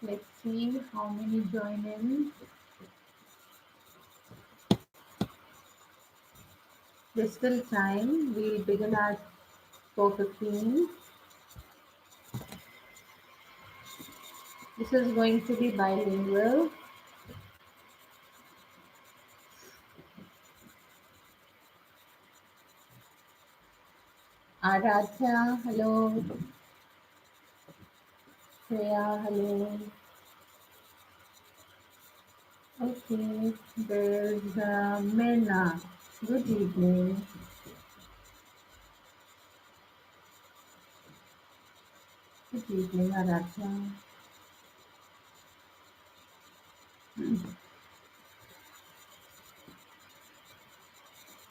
Let's see how many join in. There's still time. We'll begin at 4:15. This is going to be bilingual. Aradhya, hello. Shreya, hello. Okay, there's Mirna. Good evening. Good evening, Aradhya.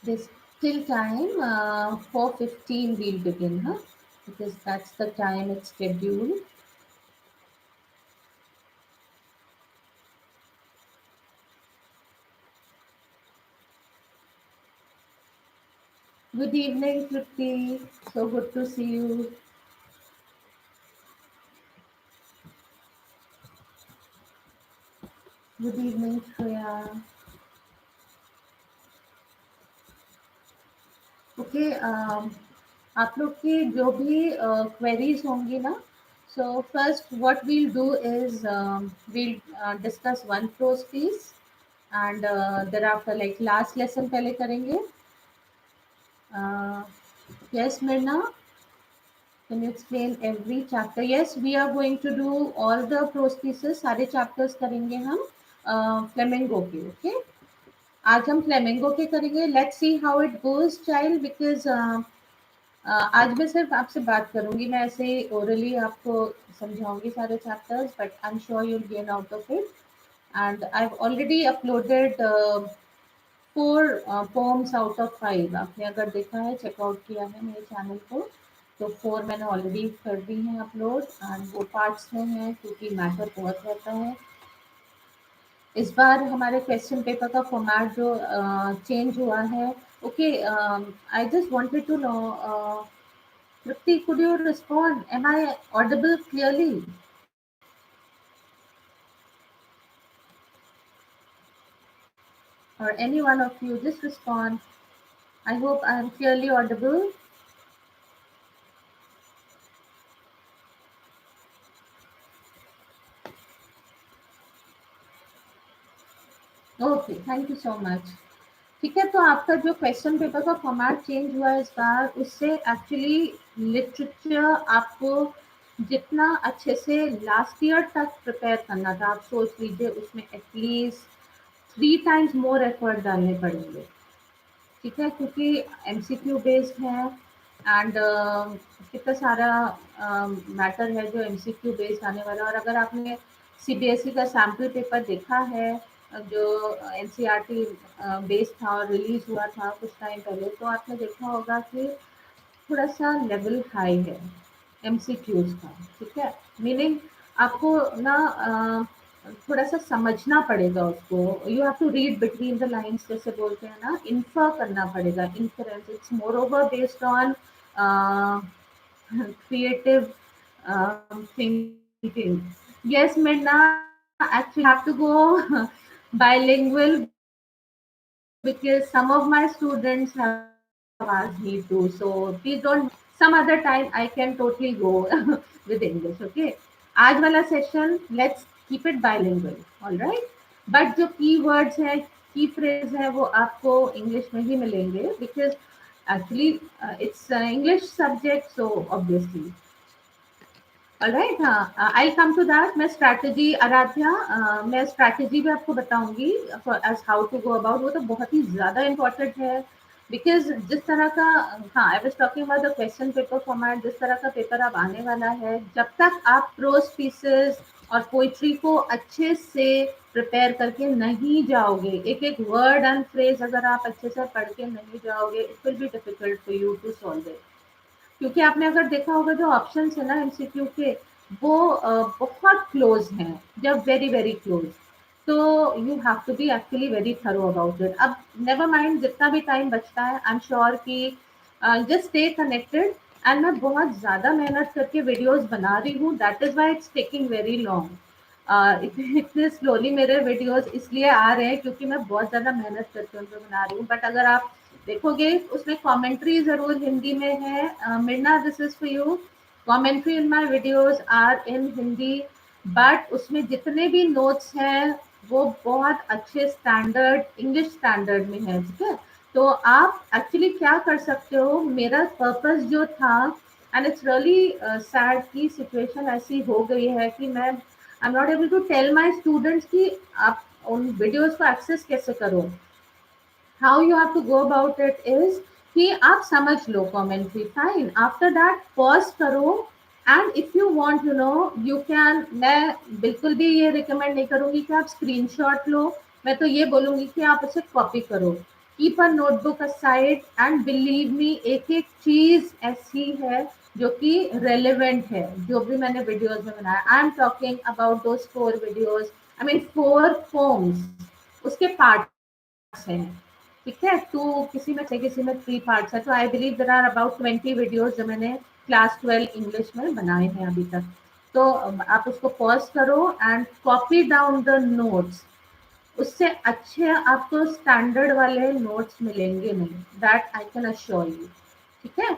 There's still time. 4:15 we'll begin, huh? Because that's the time it's scheduled. Good evening, Tripti. So good to see you. Good evening, Shreya. Okay आप लोग की जो भी queries होंगी ना so first what we'll do is we'll discuss one prose piece and thereafter like last lesson पहले करेंगे yes Mirna can you explain every chapter yes we are going to do all the prose pieces सारे chapters करेंगे हम flamingo के okay आज हम flamingo के करेंगे let's see how it goes child because आज मैं सिर्फ आपसे बात करूंगी मैं ऐसे ही ओरली आपको समझाऊंगी सारे chapters but I am sure you will gain out of it and I have already uploaded 4 poems out of 5 आपने अगर देखा है चेकआउट किया है मेरे चैनल को तो 4 मैंने ऑलरेडी कर दी हैं अपलोड एंड वो पार्ट्स में है क्योंकि मैटर बहुत रहता है इस बार हमारे क्वेश्चन पेपर का फॉर्मेट जो चेंज हुआ है okay I just wanted to know Tripti, could you respond? Am I audible clearly? Or any one of you, just respond. I hope I am clearly audible. Okay, thank you so much. ठीक है तो आपका जो question paper का format change हुआ है इस बार उससे एक्चुअली लिटरेचर आपको जितना अच्छे से लास्ट ईयर तक प्रिपेयर करना था आप सोच लीजिए उसमें एटलीस्ट 3 times मोर एफर्ट डालने पड़ेंगे ठीक है क्योंकि एमसीक्यू बेस्ड है एंड कितना सारा मैटर है जो एमसीक्यू बेस्ड आने वाला और अगर आपने सीबीएसई का सैम्पल पेपर देखा है जो एनसीईआरटी बेस्ड था और रिलीज हुआ था कुछ टाइम पहले तो आपने देखा होगा कि थोड़ा सा लेवल हाई है एमसीक्यूज का ठीक है मीनिंग आपको ना थोड़ा सा समझना पड़ेगा उसको you have to read between the lines जैसे बोलते हैं ना इन्फर करना पड़ेगा inference it's more over based on creative thinking. Yes, Mirna, actually have to go bilingual because some of my students have asked me to. So please don't. Some other time I can totally go with English. Okay. आज वाला session let's keep it bilingual alright but जो की words है की phrase है वो आपको English में ही मिलेंगे because actually it's English subject so obviously alright हाँ आई कम टू दैट मैं स्ट्रैटेजी आराध्या मैं स्ट्रैटेजी भी आपको बताऊंगी as how to go about वो तो बहुत ही ज़्यादा इम्पोर्टेंट है बिकॉज जिस तरह का हाँ I was talking about the question paper format जिस तरह का पेपर अब आने वाला है जब तक आप प्रोज पीसेस और पोइट्री को अच्छे से प्रिपेयर करके नहीं जाओगे एक एक वर्ड एंड फ्रेज अगर आप अच्छे से पढ़ के नहीं जाओगे it will be difficult for you to solve it क्योंकि आपने अगर देखा होगा जो ऑप्शंस है ना एमसीक्यू के वो बहुत क्लोज हैं जब वेरी वेरी क्लोज तो you have to be actually very thorough about it. अब नेवर माइंड, जितना भी टाइम बचता है, आई एम श्योर कि जस्ट स्टे कनेक्टेड. एंड मैं बहुत ज़्यादा मेहनत करके वीडियोस बना रही हूँ, that is why it's taking very long. इतने स्लोली मेरे वीडियोस इसलिए आ रहे हैं क्योंकि मैं बहुत ज़्यादा मेहनत करके उनको बना रही हूँ. बट अगर आप देखोगे उसमें कमेंट्री ज़रूर हिंदी में है. Mirna, this is for you. Commentary in my videos are in Hindi, but उसमें जितने भी नोट्स हैं वो बहुत अच्छे स्टैंडर्ड इंग्लिश स्टैंडर्ड में है. ठीक है, तो आप एक्चुअली क्या कर सकते हो, मेरा पर्पस जो था, एंड इट्स रियली सैड की सिचुएशन ऐसी हो गई है कि मैं I am not able to tell my students कि आप उन वीडियोस को एक्सेस कैसे करो. How you have to go about it is कि आप समझ लो commentary, fine, after that pause करो. And if you want, you know, you can, मैं बिल्कुल भी ये रिकमेंड नहीं करूंगी कि आप स्क्रीनशॉट लो. मैं तो ये बोलूंगी कि आप उसे कॉपी करो. Keep a notebook aside and believe me, एक एक चीज ऐसी है जो कि रेलेवेंट है, जो भी मैंने वीडियोस में बनाया. I am talking about those 4 videos, I mean 4 forms, उसके पार्ट्स हैं. ठीक है, टू किसी में से किसी में 3 पार्ट्स है. तो I believe there are about 20 videos जो मैंने क्लास 12 इंग्लिश में बनाए हैं अभी तक. तो आप उसको पॉज करो and copy down the notes. उससे अच्छे आपको स्टैंडर्ड वाले नोट्स मिलेंगे नहीं, that I can assure you. ठीक है,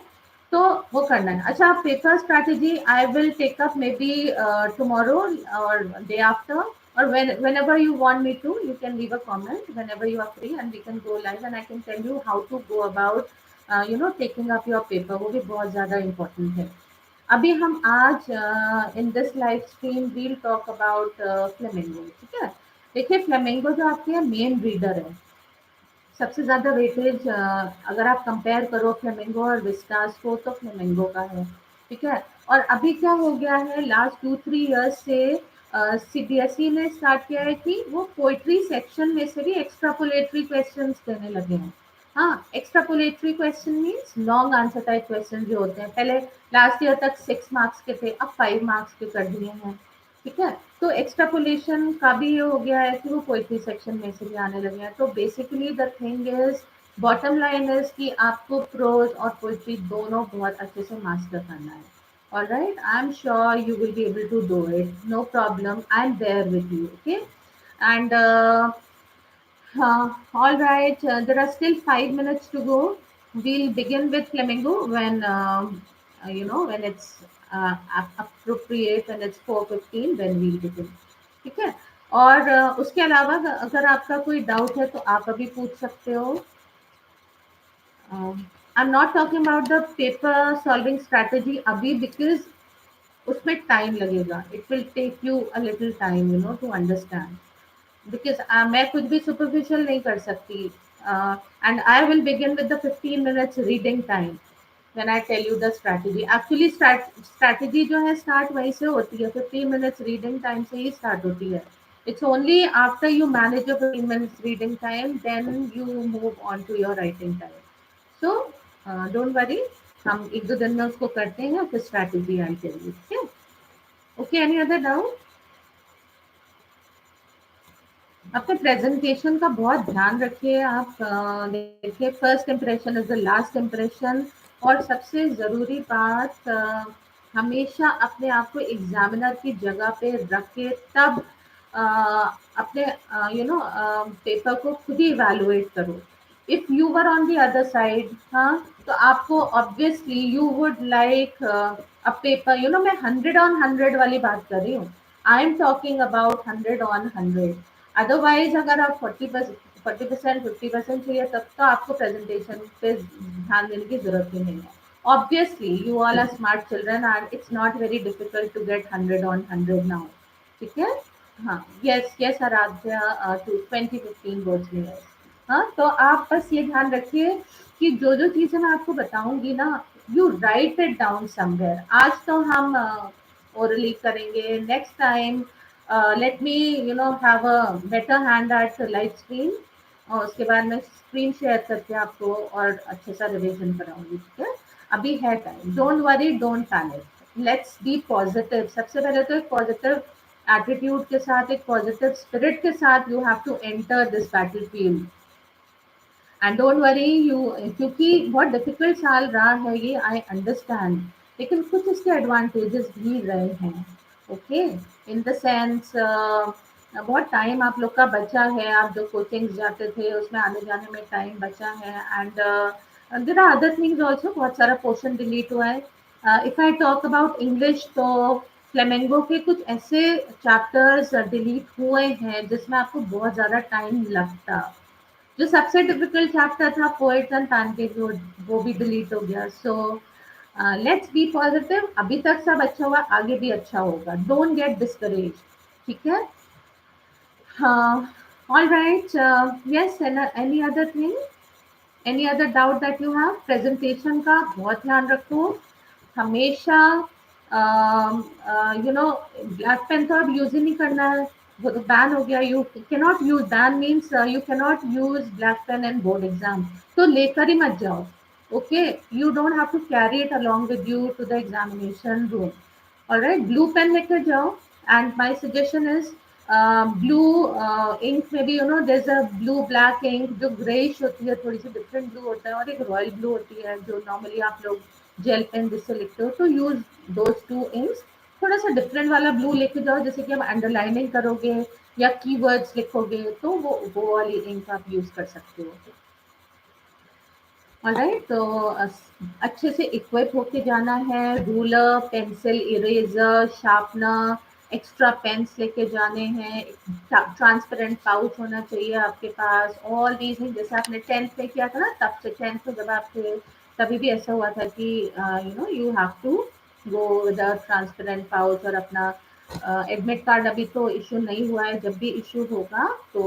तो वो करना है. अच्छा, paper strategy I will take up maybe tomorrow और day after, or whenever you want me to, you can leave a comment whenever you are free and we can go live and I can tell you how to go about taking up your paper. वो भी बहुत ज़्यादा important है. अभी हम आज in this live stream we'll talk about flamingo. ठीक है, देखिए फ्लेमिंगो जो आपके मेन रीडर है, सबसे ज़्यादा वेटेज अगर आप कंपेयर करो फ्लेमिंगो और विस्टास को, तो फ्लेमिंगो का है. ठीक है, और अभी क्या हो गया है, लास्ट 2-3 ईयर्स से सीबीएसई ने स्टार्ट किया है कि वो पोइट्री सेक्शन में से भी एक्स्ट्रापोलेटरी क्वेश्चंस देने लगे हैं. हाँ, extrapolatory question means long answer type question जो होते हैं. पहले लास्ट ईयर तक 6 मार्क्स के थे, अब 5 मार्क्स के कर दिए हैं. ठीक है, तो एक्स्ट्रापोलेशन का भी ये हो गया है कि वो पोइट्री सेक्शन में से भी आने लगे हैं. तो basically the thing is, bottom line is कि आपको प्रोज और पोइट्री दोनों बहुत अच्छे से मास्टर करना है. All right, I am sure you will be able to do it, no problem, I am there with you. Okay, and all right, there are still 5 minutes to go. We'll begin with Flamingo when, when it's appropriate, when it's 4:15, then we'll begin. ठीक है, और उसके अलावा अगर आपका कोई doubt है तो आप अभी पूछ सकते हो. I am not talking about the paper solving strategy अभी, बिकॉज उसमें टाइम लगेगा. It will take you a little time, to understand, because मैं कुछ भी superficial नहीं कर सकती. And I will begin with the 15 minutes reading time when I tell you the strategy. Actually strategy जो है start वहीं से होती है, 15 minutes reading time से ही start होती है. It's only after you manage your 15 minutes reading time then you move on to your writing time. So don't worry, हम 1-2 दिन में उसको करते हैं, फिर strategy I'll tell you. ठीक है, okay, any other doubt? अपने प्रेजेंटेशन का बहुत ध्यान रखिए आप. देखिए, first impression is the last impression. और सबसे ज़रूरी बात, हमेशा अपने आप को एग्जामिनर की जगह पे रख के तब अपने पेपर को खुद ही इवेलुएट करो. If you were on the other side, हाँ, तो आपको obviously you would like a paper, मैं 100 on 100 वाली बात कर रही हूँ. I am talking about 100 on 100. Otherwise अगर आप 40% 50% चाहिए, तब तो आपको प्रेजेंटेशन पे ध्यान देने की जरूरत ही नहीं है. Obviously you all are smart children and it's not very difficult to get 100 on 100 now. ठीक है, हाँ, yes yes Aradhya, to 2015 boards में. हाँ, तो आप बस ये ध्यान रखिए कि जो जो चीजें मैं आपको बताऊंगी ना, you right it down somewhere. आज तो हम ओरली करेंगे, next time let me have a better hand at live stream, और उसके बाद मैं स्क्रीन शेयर करके आपको और अच्छे सा रिवीजन कराऊंगी. ठीक है, अभी है time, don't worry, don't panic, let's be positive. सबसे पहले तो एक पॉजिटिव एटीट्यूड के साथ, एक पॉजिटिव स्पिरिट के साथ you have to enter this battle field. And don't worry you, क्योंकि बहुत डिफिकल्ट साल रहा है ये, आई अंडरस्टैंड, लेकिन कुछ इसके एडवांटेजेस भी रहे हैं। ओके, इन द सेंस बहुत टाइम आप लोग का बचा है, आप जो कोचिंग जाते थे उसमें आने जाने में टाइम बचा है। And there are other things also, बहुत सारा पोर्शन डिलीट हुआ है। If I talk about English, तो फ्लेमेंगो के कुछ ऐसे चैप्टर्स डिलीट हुए हैं जिसमें आपको बहुत ज़्यादा टाइम लगता। जो सबसे डिफिकल्ट चैप्टर था पोएट्स एंड पैनकेक, वो भी डिलीट हो गया। सो लेट्स बी पॉजिटिव, अभी तक सब अच्छा हुआ, आगे भी अच्छा होगा, डोंट गेट डिस्करेज, ठीक है? हाँ, all right, yes, any other thing, any other doubt that you have? Presentation का बहुत ध्यान रखो हमेशा। यू नो, ब्लैक पेन तो अब यूज ही नहीं करना है, वो तो बैन हो गया। You can not use, ban means you can not use black pen in board exam, तो लेकर ही मत जाओ। Okay, you don't have to carry it along with you to the examination room. All right, blue pen लेकर जाओ, and my suggestion is blue ink में भी, you know, there's a blue black ink जो grayish होती है, थोड़ी सी different blue होता है, और एक royal blue होती है जो normally आप लोग जेल पेन जिससे लिखते हो, तो यूज दोज टू इंक्स। थोड़ा सा डिफरेंट वाला ब्लू लेके जाओ, जैसे कि आप अंडरलाइनिंग करोगे या कीवर्ड्स लिखोगे, तो वो वाली इंक आप यूज कर सकते हो। ऑलराइट, तो अच्छे से इक्विप होके जाना है, ruler, pencil, eraser, sharpener, extra pens लेके जाने हैं, ट्रांसपेरेंट पाउच होना चाहिए आपके पास। ऑल दीज थिंग, जैसे आपने 10th में किया था ना, तब से 10th में जब आप थे तभी भी ऐसा हुआ था कि you know you have to go with a transparent pouch. और अपना एडमिट कार्ड अभी तो इशू नहीं हुआ है, जब भी इशू होगा तो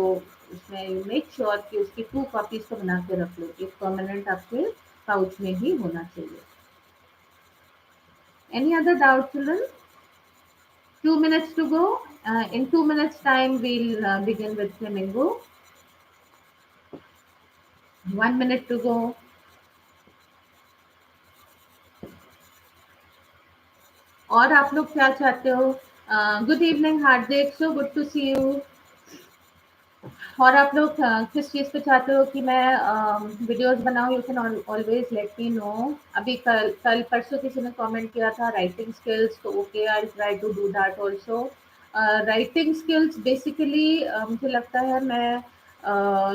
उसमें यू मेक श्योर कि उसकी 2 कॉपीज तो बना के रख लो, एक परमानेंट आपके पाउच में ही होना चाहिए। Any other doubt children? 2 minutes to go. In 2 minutes time we'll begin with flamingo. 1 minute to go. और आप लोग क्या चाहते हो? Good evening Hardik, so good to see you. और आप लोग किस चीज़ पे चाहते हो कि मैं वीडियोस बनाऊं? You can always let me know. अभी कल कल परसों किसी ने कमेंट किया था राइटिंग स्किल्स, तो okay, I try to do that also. Writing skills basically मुझे लगता है मैं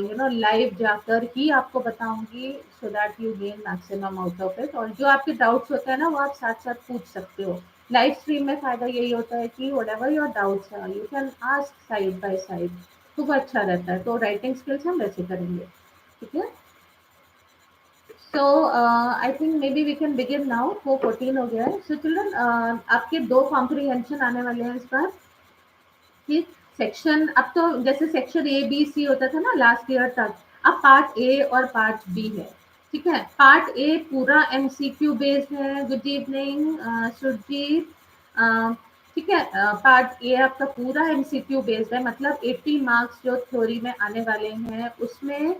यू नो लाइव जाकर ही आपको बताऊंगी, so that you gain maximum out of it. और जो आपके डाउट्स होते हैं ना, वो आप साथ साथ पूछ सकते हो। लाइव स्ट्रीम में फ़ायदा यही होता है कि whatever your doubts are you can ask side by side, तो वो अच्छा रहता है। तो राइटिंग स्किल्स हम वैसे करेंगे, ठीक है? So I think maybe we can begin now. 4:14 हो गया है। सो चिल्ड्रन, आपके 2 कॉम्प्रीहेंशन आने वाले हैं इस बार। कि सेक्शन, अब तो जैसे सेक्शन ए बी सी होता था ना लास्ट ईयर तक, अब पार्ट ए और पार्ट बी है, ठीक है? पार्ट ए पूरा एमसीक्यू बेस्ड है। गुड इवनिंग सुरजीत, ठीक है? पार्ट ए आपका पूरा एमसीक्यू बेस्ड है, मतलब 80 मार्क्स जो थ्योरी में आने वाले हैं उसमें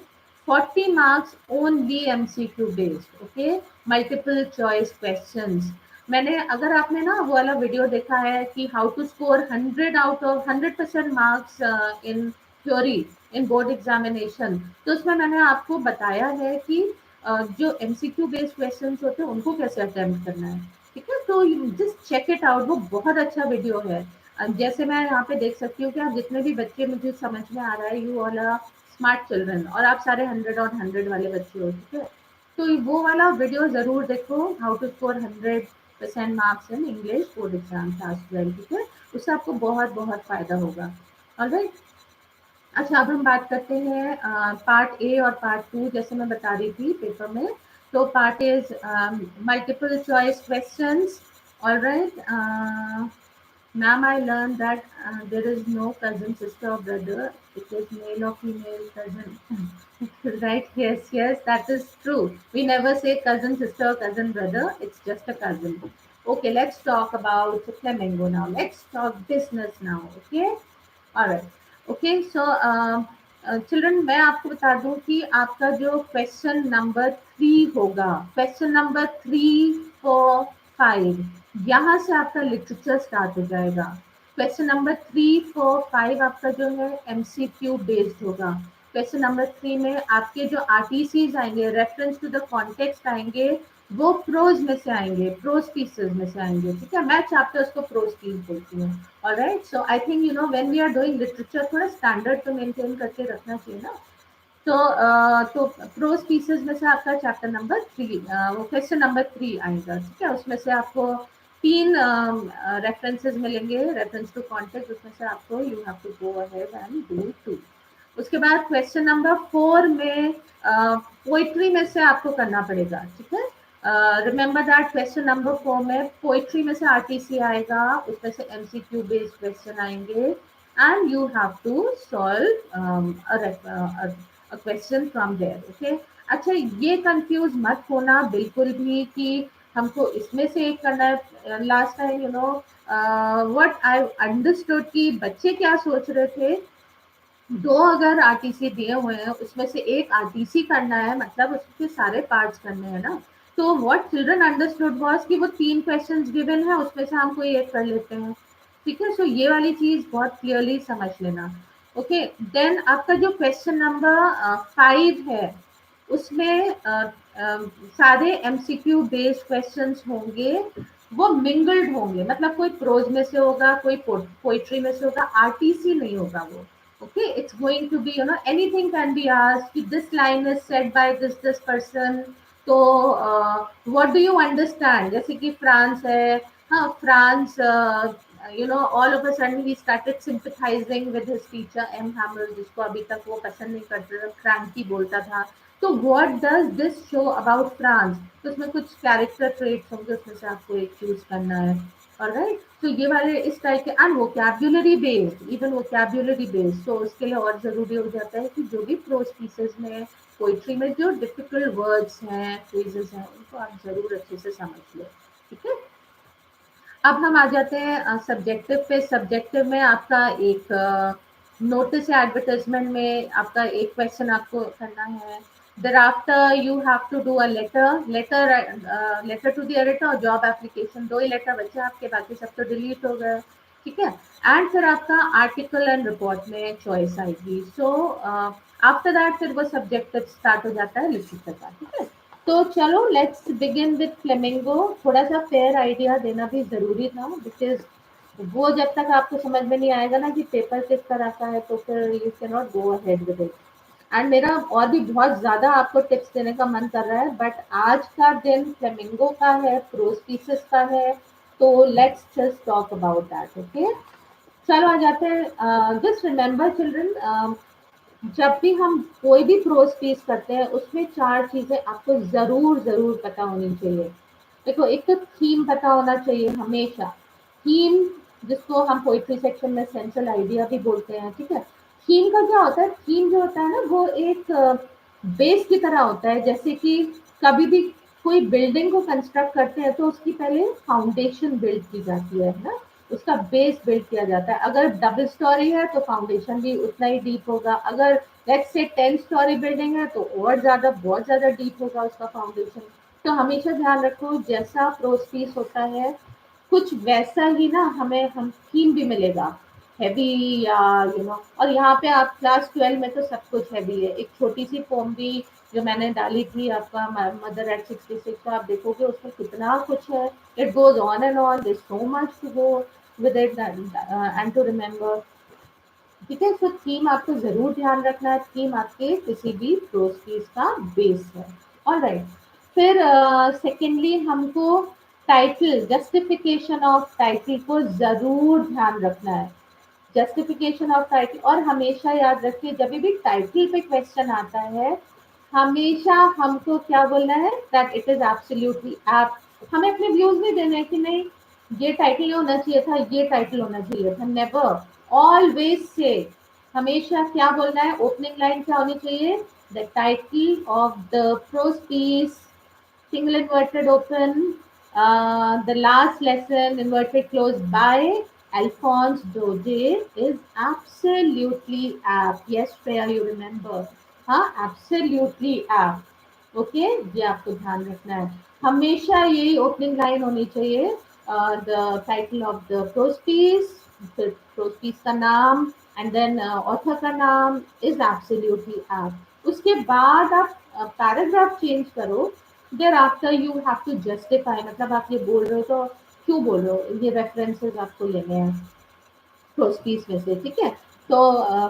40 marks only MCQ based. Okay, multiple choice questions. मैंने, अगर आपने ना वो वाला वीडियो देखा है कि how to score 100 out of 100% marks in theory in board examination, तो उसमें मैंने आपको बताया है कि जो एमसीक्यू बेस्ड क्वेश्चंस होते हैं उनको कैसे अटेम्प्ट करना है, ठीक है? तो जस्ट चेक इट आउट, वो बहुत अच्छा वीडियो है। जैसे मैं यहाँ पे देख सकती हूँ कि आप जितने भी बच्चे, मुझे समझ में आ रहा है you all are smart children, और आप सारे 100 और 100 वाले बच्चे हो, ठीक है? तो वो वाला वीडियो जरूर देखो, how to score 100% marks in English board exam class 12, ठीक है? उससे आपको बहुत बहुत फायदा होगा। ऑलराइट, अच्छा, अब हम बात करते हैं पार्ट ए और पार्ट 2, जैसे मैं बता रही थी पेपर में। तो part is multiple choice questions. Alright ma'am, I learned that there is no cousin, sister or brother, it is male or female cousin. Right, yes, yes, that is true. We never say cousin, sister or cousin, brother, it's just a cousin. Okay, let's talk about flamingo now, let's talk business now. Okay, alright, okay. So children, मैं आपको बता दूं कि आपका जो question number 3 होगा, question number 3, 4, 5, यहाँ से आपका लिटरेचर स्टार्ट हो जाएगा। क्वेश्चन नंबर 3, 4, 5 आपका जो है एमसीक्यू बेस्ड होगा। क्वेश्चन नंबर 3 में आपके जो आरटीसीज आएंगे, रेफरेंस टू द कॉन्टेक्स्ट आएंगे, वो प्रोज में से आएंगे, प्रोज पीसेस में से आएंगे। ठीक है, मैं चैप्टर्स को प्रोज पीस बोलती हूँ। Alright, so I think you know when we are doing literature थोड़ा स्टैंडर्ड तो मेंटेन करके रखना चाहिए ना। तो प्रोज पीसेस में से आपका चैप्टर नंबर 3, वो क्वेश्चन नंबर 3 आएगा। ठीक है, उसमें से आपको 3 रेफरेंसेस मिलेंगे, रेफरेंस टू कॉन्टेक्स्ट, उसमें से आपको you have to go ahead and do 2। उसके बाद क्वेश्चन नंबर 4 में पोइट्री में से आपको करना पड़ेगा। ठीक है, रिमेंबर दैट क्वेश्चन नंबर 4 में पोइट्री में से आरटीसी आएगा, उसमें से एमसीक्यू बेस्ड क्वेश्चन आएंगे and you have to solve a question from there. Okay, अच्छा ये कंफ्यूज मत होना बिल्कुल भी कि हमको इसमें से एक करना है। Last time you know what I understood कि बच्चे क्या सोच रहे थे, 2 अगर आरटीसी दिए हुए हैं उसमें से एक आरटीसी करना है, मतलब उसके सारे पार्ट्स करने हैं ना। तो व्हाट चिल्ड्रन अंडरस्टूड वाज कि वो 3 क्वेश्चंस गिवन है, उसमें से हम कोई एक कर लेते हैं। ठीक है, सो ये वाली चीज बहुत क्लियरली समझ लेना। ओके, देन आपका जो क्वेश्चन नंबर 5 है उसमें सारे एमसीक्यू बेस्ड क्वेश्चंस होंगे, वो मिंगल्ड होंगे, मतलब कोई प्रोज में से होगा, कोई पोइट्री में से होगा, आरटीसी नहीं होगा वो। Okay, it's going to be, you know, anything can be asked. This line is said by this person. तो what do you understand? जैसे कि फ्रांस है, हाँ France, you know, all of a sudden he started sympathizing with his teacher M. Hammer, जिसको अभी तक वो पसंद नहीं करता था, क्रांति बोलता था। तो what does this show about France? तो उसमें कुछ कैरेक्टर ट्रेट्स होंगे, उसमें से आपको एक चूज करना है। ऑलराइट, तो ये वाले इस टाइप के and vocabulary based, even vocabulary based, तो उसके लिए और जरूरी हो जाता है कि जो भी प्रोज पीसेस में, पोइट्री में जो डिफिकल्ट वर्ड्स हैं, फ्रेजेस हैं, उनको आप जरूर अच्छे से समझ लो। ठीक है, अब हम आ जाते हैं सब्जेक्टिव पे। सब्जेक्टिव में आपका एक नोटिस या एडवर्टाइजमेंट में आपका एक क्वेश्चन आपको करना है। thereafter you have to do a letter to the editor और जॉब एप्लीकेशन, 2 ही लेटर बचे आपके, बाकी सब तो डिलीट हो गए। ठीक है, एंड फिर आपका आर्टिकल एंड रिपोर्ट में चॉइस आएगी। सो आफ्टर दैट फिर वो सब्जेक्टिव स्टार्ट हो जाता है लिटरेचर का। ठीक है, तो चलो लेट्स बिगिन विद फ्लेमिंगो। थोड़ा सा फेयर आइडिया देना भी जरूरी था, बिकॉज वो जब तक आपको समझ में नहीं आएगा ना कि पेपर किस तरह का है, तो फिर you can not go ahead with it. And मेरा और भी बहुत ज्यादा आपको टिप्स देने का मन कर रहा है, बट आज का दिन फ्लेमिंगो का है, प्रोज पीसेस का है, तो let's just talk about that. Okay, चलो आ जाते हैं। जस्ट रिमेंबर चिल्ड्रन, जब भी हम कोई भी प्रोज पीस करते हैं उसमें 4 चीजें आपको जरूर जरूर पता होनी चाहिए। देखो, एक तो थीम पता होना चाहिए हमेशा। थीम, जिसको हम पोइट्री सेक्शन में सेंट्रल आइडिया भी बोलते हैं। ठीक है, थीम का क्या होता है? थीम जो होता है ना, वो एक बेस की तरह होता है। जैसे कि कभी भी कोई बिल्डिंग को कंस्ट्रक्ट करते हैं तो उसकी पहले फाउंडेशन बिल्ड की जाती है ना, उसका बेस बिल्ड किया जाता है। अगर डबल स्टोरी है तो फाउंडेशन भी उतना ही डीप होगा। अगर लेट्स से 10 स्टोरी बिल्डिंग है तो और ज्यादा, बहुत ज्यादा डीप होगा उसका फाउंडेशन। तो हमेशा ध्यान रखो, जैसा प्रोज पीस होता है कुछ वैसा ही ना हमें हम थीम भी मिलेगा, हैवी या यू नो। और यहाँ पे आप क्लास 12 में तो सब कुछ हैवी है। एक छोटी सी पोम भी जो मैंने डाली थी आपका मदर एट 66, तो आप देखोगे उसमें कितना कुछ है। It goes on and on, there so much to go with it and to remember. ठीक है, तो थीम आपको जरूर ध्यान रखना है, थीम आपके किसी भी प्रोज पीस का बेस है। ऑलराइट, फिर सेकेंडली हमको टाइटल, जस्टिफिकेशन ऑफ टाइटल को जरूर ध्यान रखना है। जस्टिफिकेशन ऑफ टाइटल, और हमेशा याद रखिए जब भी टाइटल पे क्वेश्चन आता है, हमेशा हमको क्या बोलना है, दैट इट इज एब्सोल्युटली आप। हमें अपने व्यूज नहीं देने हैं कि नहीं ये टाइटल होना चाहिए था, ये टाइटल होना चाहिए था। नेवर, ऑलवेज से, हमेशा क्या बोलना है, ओपनिंग लाइन क्या होनी चाहिए, the title of the prose piece, single inverted open, the last lesson inverted close by Alphonse Daudet is absolutely apt. Yes, Freya, you remember. हाँ, absolutely apt. ओके, ये आपको ध्यान रखना है, हमेशा यही ओपनिंग लाइन होनी चाहिए। The title of the prose piece, फिर प्रोज पीस का नाम एंड देन ऑथर का नाम इज एब्सोल्युटली आप। उसके बाद आप पैराग्राफ चेंज करो, thereafter you have to justify, मतलब आप ये बोल रहे हो तो क्यों बोल रहे हो, ये रेफरेंसेस आपको लेने हैं प्रोस्पीस में से, ठीक है। तो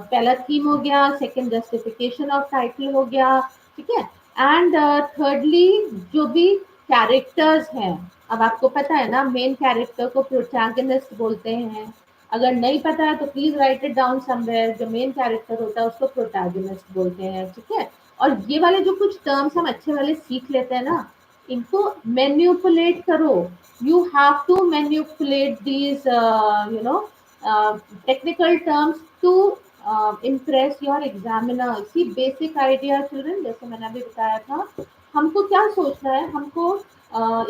पहला थीम हो गया, सेकंड जस्टिफिकेशन ऑफ टाइटल हो गया, ठीक है। एंड थर्डली जो भी कैरेक्टर्स हैं, अब आपको पता है ना मेन कैरेक्टर को प्रोटैगनिस्ट बोलते हैं, अगर नहीं पता है तो please write it down somewhere, जो मेन कैरेक्टर होता है उसको प्रोटैगनिस्ट बोलते हैं, ठीक है। और ये वाले जो कुछ टर्म्स हम अच्छे वाले सीख लेते हैं ना, इनको मैन्युपुलेट करो, you have to manipulate these technical terms to impress your examiner। see basic idea children, जैसे मैंने अभी बताया था, हमको क्या सोचना है, हमको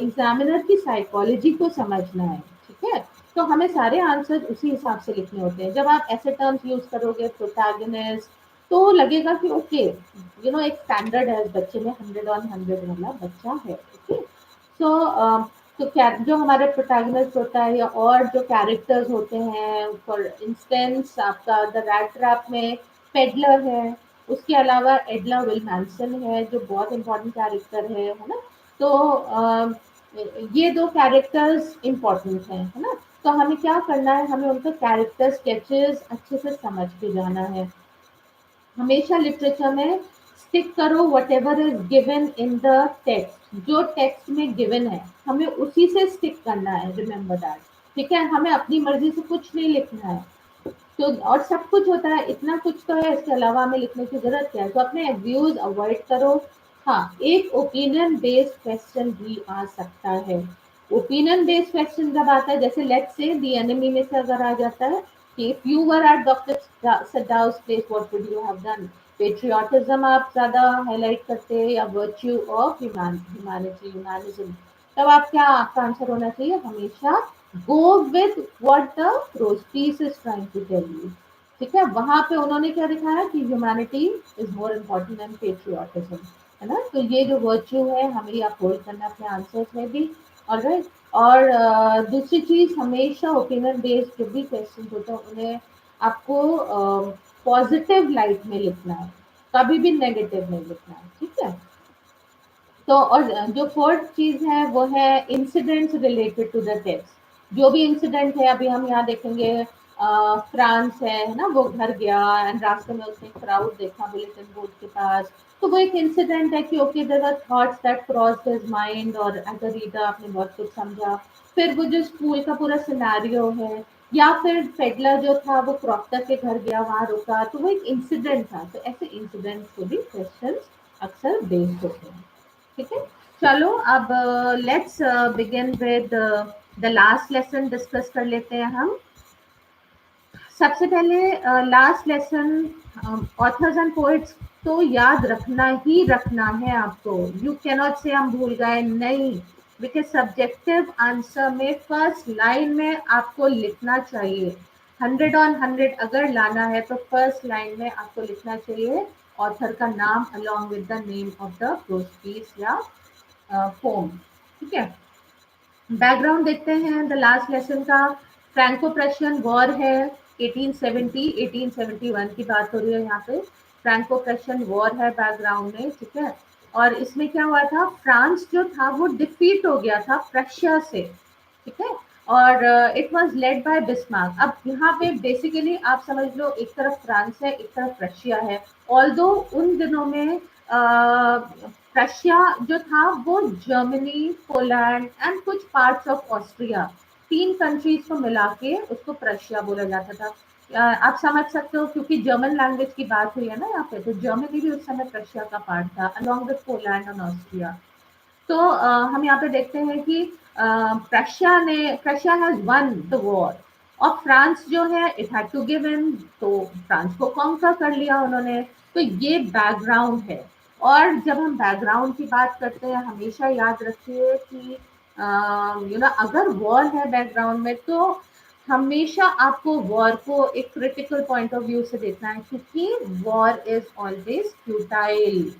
एग्जामिनर की साइकोलॉजी को समझना है, ठीक है। तो हमें सारे आंसर उसी हिसाब से लिखने होते हैं। जब आप ऐसे टर्म्स यूज करोगे प्रोटैगनिस्ट, तो लगेगा कि ओके यू नो एक स्टैंडर्ड है इस बच्चे में, 100 on 100 वाला बच्चा है, ठीक है। सो तो क्या जो हमारे प्रोटैगनिस्ट होता है या और जो कैरेक्टर्स होते हैं, फॉर इंस्टेंस आपका द रैट ट्रैप में पेडलर है, उसके अलावा एडला विल है जो बहुत इंपॉर्टेंट कैरेक्टर है ना। तो ये दो कैरेक्टर्स इंपॉर्टेंट हैं, है ना। तो हमें क्या करना है, हमें उनका कैरेक्टर स्केचेस अच्छे से समझ के जाना है। हमेशा लिटरेचर में स्टिक करो what ever is given in the text, जो टेक्स्ट में गिवन है हमें उसी से स्टिक करना है, रिमेम्बर दैट, ठीक है। हमें अपनी मर्जी से कुछ नहीं लिखना है। तो और सब कुछ होता है, इतना कुछ तो है, इसके अलावा हमें लिखने की जरूरत क्या है। तो अपने व्यूज अवॉइड करो। हाँ, एक ओपिनियन बेस्ड क्वेश्चन भी आ सकता है। ओपिनियन बेस्ड क्वेश्चन जब आता है, जैसे लेट्स से द एनिमी में से अगर आ जाता है कि if you were at doctor सदाउस place what would you have done, patriotism आप ज्यादा हाईलाइट करते हैं या वर्च्यू ऑफ ह्यूमैनिज्म, तब आप क्या, आपका आंसर होना चाहिए हमेशा go with what the prose piece is trying to tell you, ठीक है। वहां पे उन्होंने क्या दिखाया कि humanity is more important than patriotism, है ना। तो ये जो वर्च्यू है हमें ये अपहोल्ड करना अपने आंसर्स में भी। ऑलराइट। और दूसरी चीज, हमेशा ओपिनियन बेस्ड जो भी क्वेश्चन होते हैं उन्हें आपको पॉजिटिव लाइट में लिखना है, कभी भी नेगेटिव नहीं लिखना है, ठीक है। तो और जो फोर्थ चीज है वो है incidents related to the text. जो भी इंसिडेंट है, अभी हम यहाँ देखेंगे फ्रांस है ना, वो घर गया एंड रास्ते में उसने क्राउड देखा बुलेटिन बोर्ड के पास, तो वो एक इंसिडेंट है कि okay there are thoughts that crossed his mind, और एज अ रीडर आपने बहुत कुछ समझा। फिर वो जो स्कूल का पूरा सिनेरियो है, या फिर पेडलर जो था वो प्रॉक्टर के घर गया, वहां रुका, तो वो एक इंसिडेंट था। तो ऐसे इंसिडेंट को भी क्वेश्चन अक्सर बेस्ड होते हैं, ठीक है। चलो अब let's begin with the last lesson discuss कर लेते हैं हम। सबसे पहले last lesson, authors and poets तो याद रखना ही रखना है आपको। यू कैन नॉट से हम भूल गए, नहीं, बिकॉज सब्जेक्टिव आंसर में फर्स्ट लाइन में आपको लिखना चाहिए। 100 on 100 अगर लाना है तो फर्स्ट लाइन में आपको लिखना चाहिए ऑथर का नाम along with the name of the prose piece या पोम, ठीक है। बैकग्राउंड देखते हैं द लास्ट लेसन का। फ्रैंको प्रशियन वॉर है, 1870 1871 की बात हो रही है यहाँ पे। फ्रैंको प्रशियन वॉर है बैकग्राउंड में, ठीक है। और इसमें क्या हुआ था, फ्रांस जो था वो डिफीट हो गया था प्रशिया से, ठीक है। और it was led by Bismarck. अब यहाँ पे बेसिकली आप समझ लो, एक तरफ फ्रांस है एक तरफ रशिया है। ऑल्दो उन दिनों में रशिया जो था वो जर्मनी, पोलैंड एंड कुछ पार्ट्स ऑफ ऑस्ट्रिया, तीन कंट्रीज को मिला के उसको प्रशिया बोला जाता था। आप समझ सकते हो क्योंकि जर्मन लैंग्वेज की बात हुई है ना यहाँ पे, तो जर्मनी भी उस समय रशिया का पार्ट था along with Poland and Austria. तो हम यहाँ पे देखते हैं कि Prussia has won the war, और फ्रांस जो है it had to give in, तो फ्रांस को कॉन्कर कर लिया उन्होंने। तो ये बैकग्राउंड है। और जब हम बैकग्राउंड की बात करते हैं हमेशा याद रखिए कि अगर वॉर है बैकग्राउंड में, तो हमेशा आपको वॉर को एक क्रिटिकल पॉइंट ऑफ व्यू से देखना है, क्योंकि war is always futile.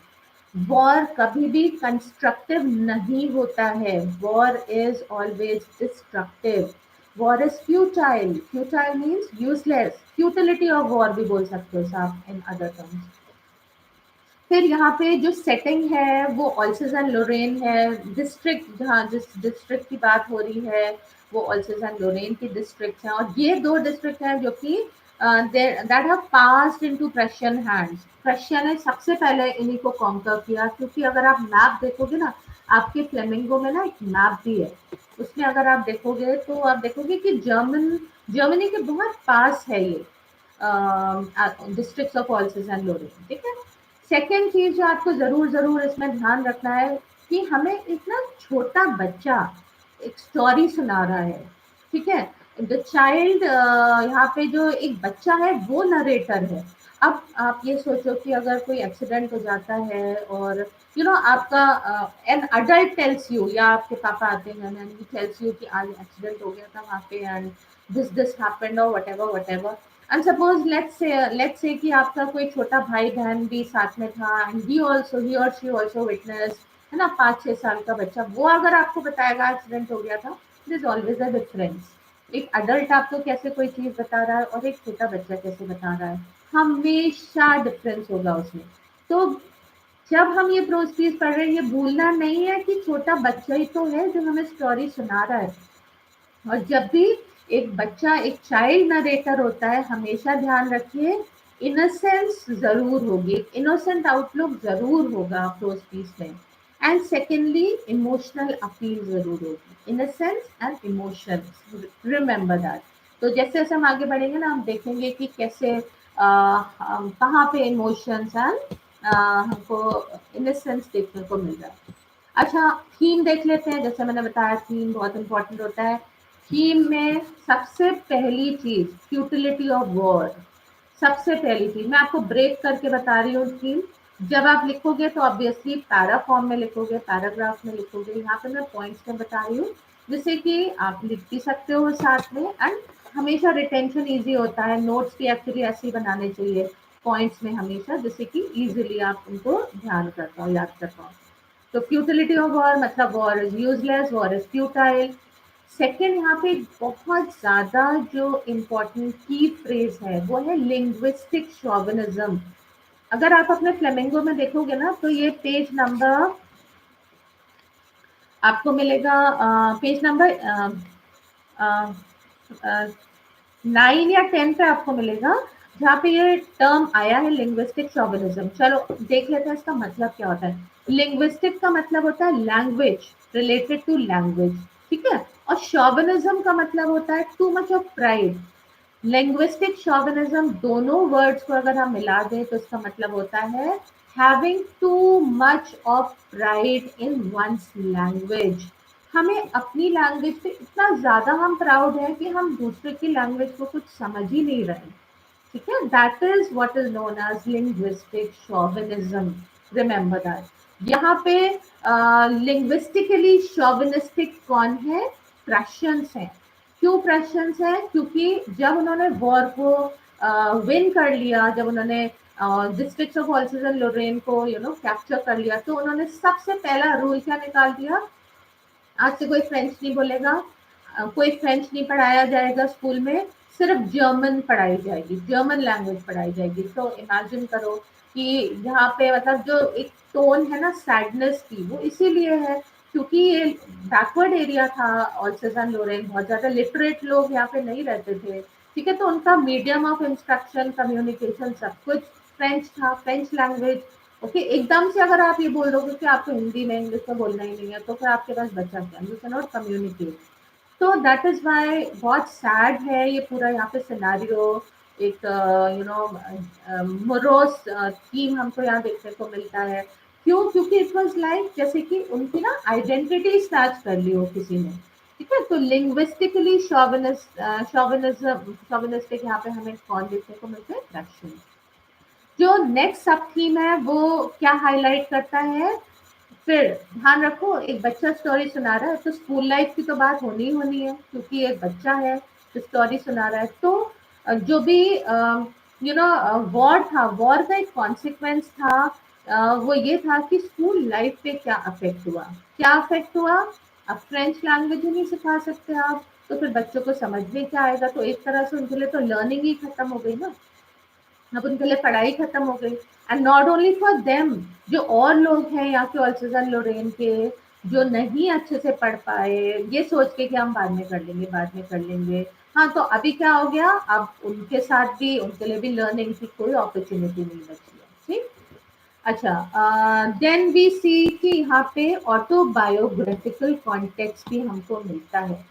War कभी भी कंस्ट्रक्टिव नहीं होता है, war is always destructive. War is futile, futile means useless, futility of war भी बोल सकते हो आप इन अदर टर्म्स। फिर यहाँ पे जो सेटिंग है वो ऑल्सेज एंड लोरेन है, डिस्ट्रिक्ट जहाँ जिस डिस्ट्रिक्ट की बात हो रही है वो ऑल्सेज एंड लोरेन की डिस्ट्रिक्ट है, और ये दो डिस्ट्रिक्ट हैं जो कि that have passed into Prussian hands. Prussia ने सबसे पहले इन्हीं को कॉन्कर किया, क्योंकि अगर आप मैप देखोगे ना, आपके फ्लेमिंगो में ना एक मैप भी है, उसमें अगर आप देखोगे तो आप देखोगे कि जर्मनी के बहुत पास है ये डिस्ट्रिक्ट्स ऑफ ऑल्सेज एंड लोरेन, ठीक है। सेकेंड चीज जो आपको जरूर जरूर इसमें ध्यान रखना है कि हमें इतना छोटा बच्चा एक स्टोरी सुना रहा है, ठीक है। द चाइल्ड, यहाँ पे जो एक बच्चा है वो नरेटर है। अब आप ये सोचो कि अगर कोई एक्सीडेंट हो जाता है और आपका एन अडल्ट टेल्स यू, या आपके पापा आते हैं एंड ही टेल्स यू कि आज एक्सीडेंट हो गया था वहाँ पे एंड दिस हैपेंड और whatever. And suppose let's say कि आपका कोई छोटा भाई बहन भी साथ में था एंड ही और शी ऑल्सो विटनेस, है ना, 5-6 साल का बच्चा, वो अगर आपको बताएगा एक्सीडेंट हो गया था, this is always a difference. एक अडल्ट आपको कैसे कोई चीज बता रहा है और एक छोटा बच्चा कैसे बता रहा है, हमेशा डिफरेंस होगा उसमें। तो जब हम ये प्रोसेस पढ़ रहे हैं, ये भूलना नहीं है कि छोटा बच्चा ही तो है जो हमें स्टोरी सुना रहा है। और जब भी एक बच्चा, एक चाइल्ड नरेटर होता है, हमेशा ध्यान रखिए इनोसेंस जरूर होगी, इनोसेंट आउटलुक जरूर होगा प्रोज पीस में। एंड सेकेंडली इमोशनल अपील जरूर होगी, innocence and emotions, remember that. तो जैसे जैसे हम आगे बढ़ेंगे ना, हम देखेंगे कि कैसे कहाँ पे इमोशंस एंड हमको इनोसेंस देखने को मिल रहा है। अच्छा, थीम देख लेते हैं। जैसे मैंने बताया थीम बहुत इंपॉर्टेंट होता है। थीम में सबसे पहली चीज फ्यूटिलिटी ऑफ वॉर, सबसे पहली चीज मैं आपको ब्रेक करके बता रही हूँ थीम। जब आप लिखोगे तो ऑब्वियसली पैरा फॉर्म में लिखोगे, पैराग्राफ में लिखोगे। यहाँ पे मैं पॉइंट्स में बता रही हूँ जिससे कि आप लिख भी सकते हो साथ में, एंड हमेशा रिटेंशन इजी होता है। नोट्स भी एक्चुअली ऐसे ही बनाने चाहिए पॉइंट्स में हमेशा, जिससे कि इजीली आप उनको ध्यान कर पाओ, याद कर पाओ। तो फ्यूटिलिटी ऑफ वॉर मतलब war is useless, war is futile. Second, यहाँ पे बहुत ज्यादा जो इम्पोर्टेंट की फ्रेज है वो है लिंग्विस्टिक शॉविनिज्म। अगर आप अपने फ्लेमिंगो में देखोगे ना, तो ये पेज नंबर आपको मिलेगा, पेज नंबर 9 या 10 पे आपको मिलेगा, जहाँ पे ये टर्म आया है लिंग्विस्टिक शॉविनिज्म। चलो देख लेते हैं इसका मतलब क्या होता है। लिंग्विस्टिक का मतलब होता है लैंग्वेज, रिलेटेड टू लैंग्वेज, ठीक है। और शॉविनिज्म का मतलब होता है too much of pride. Linguistic chauvinism, दोनों वर्ड्स को अगर हम मिला दें तो इसका मतलब होता है having too much of pride in one's language. हमें अपनी लैंग्वेज पे इतना ज्यादा हम प्राउड है कि हम दूसरे की लैंग्वेज को कुछ समझ ही नहीं रहे, ठीक है। That is what is known as linguistic chauvinism, remember that. यहाँ पे लिंग्विस्टिकली शॉविनिस्टिक कौन है? प्रशियंस है। क्यों प्रशियंस है? क्योंकि जब उन्होंने वॉर को विन कर लिया, जब उन्होंने डिस्ट्रिक्ट्स ऑफ ऑल्सेज एंड लोरेन को कैप्चर कर लिया, तो उन्होंने सबसे पहला रूल क्या निकाल दिया? आज से कोई फ्रेंच नहीं बोलेगा, कोई फ्रेंच नहीं पढ़ाया जाएगा स्कूल में, सिर्फ जर्मन पढ़ाई जाएगी, जर्मन लैंग्वेज पढ़ाई जाएगी। तो इमेजिन करो कि यहाँ पे मतलब जो एक टोन है ना सैडनेस की, वो इसीलिए है क्योंकि ये बैकवर्ड एरिया था। ऑल्सेज एंड लोरेन, बहुत ज्यादा लिटरेट लोग यहाँ पे नहीं रहते थे, ठीक है। तो उनका मीडियम ऑफ इंस्ट्रक्शन, कम्युनिकेशन सब कुछ फ्रेंच था, फ्रेंच लैंग्वेज। ओके, एकदम से अगर आप ये बोल दोगे कि आपको हिंदी में, इंग्लिश में बोलना ही नहीं है, तो फिर आपके पास बचा क्या? You can not communicate. तो दैट इज वाई बहुत सैड है ये पूरा यहाँ पे सिनारियो। एक मोरोस थीम हमको यहाँ देखने को मिलता है। क्यों? क्योंकि इट वाज लाइक जैसे कि उनकी ना आइडेंटिटी स्नैच कर ली हो किसी ने, ठीक है। तो लिंग्विस्टिकली शॉविनिस्टिक यहाँ पे हमें कौन देखने को मिलते हैं? रशियन। जो नेक्स्ट सब थीम है वो क्या हाईलाइट करता है? फिर ध्यान रखो, एक बच्चा स्टोरी सुना रहा है तो स्कूल लाइफ की तो बात होनी ही होनी है, क्योंकि एक बच्चा है जो स्टोरी सुना रहा है। तो जो भी वॉर था, वॉर का एक कॉन्सिक्वेंस था, वो ये था कि स्कूल लाइफ पे क्या अफेक्ट हुआ। क्या अफेक्ट हुआ? अब फ्रेंच लैंग्वेज ही नहीं सिखा सकते आप, तो फिर बच्चों को समझ में क्या आएगा? तो एक तरह से उनके लिए तो लर्निंग ही खत्म हो गई ना। अब उनके लिए पढ़ाई खत्म हो गई। And not only for them, जो और लोग हैं यहाँ के ऑल्सोज लोरेन के, जो नहीं अच्छे से पढ़ पाए, ये सोच के कि हम बाद में कर लेंगे, बाद में कर लेंगे। हाँ, तो अभी क्या हो गया, अब उनके साथ भी, उनके लिए भी लर्निंग की कोई अपॉर्चुनिटी नहीं बची है। ठीक। अच्छा, देन वी सी कि यहाँ पे ऑटोबायोग्राफिकल कॉन्टेक्स्ट भी हमको मिलता है।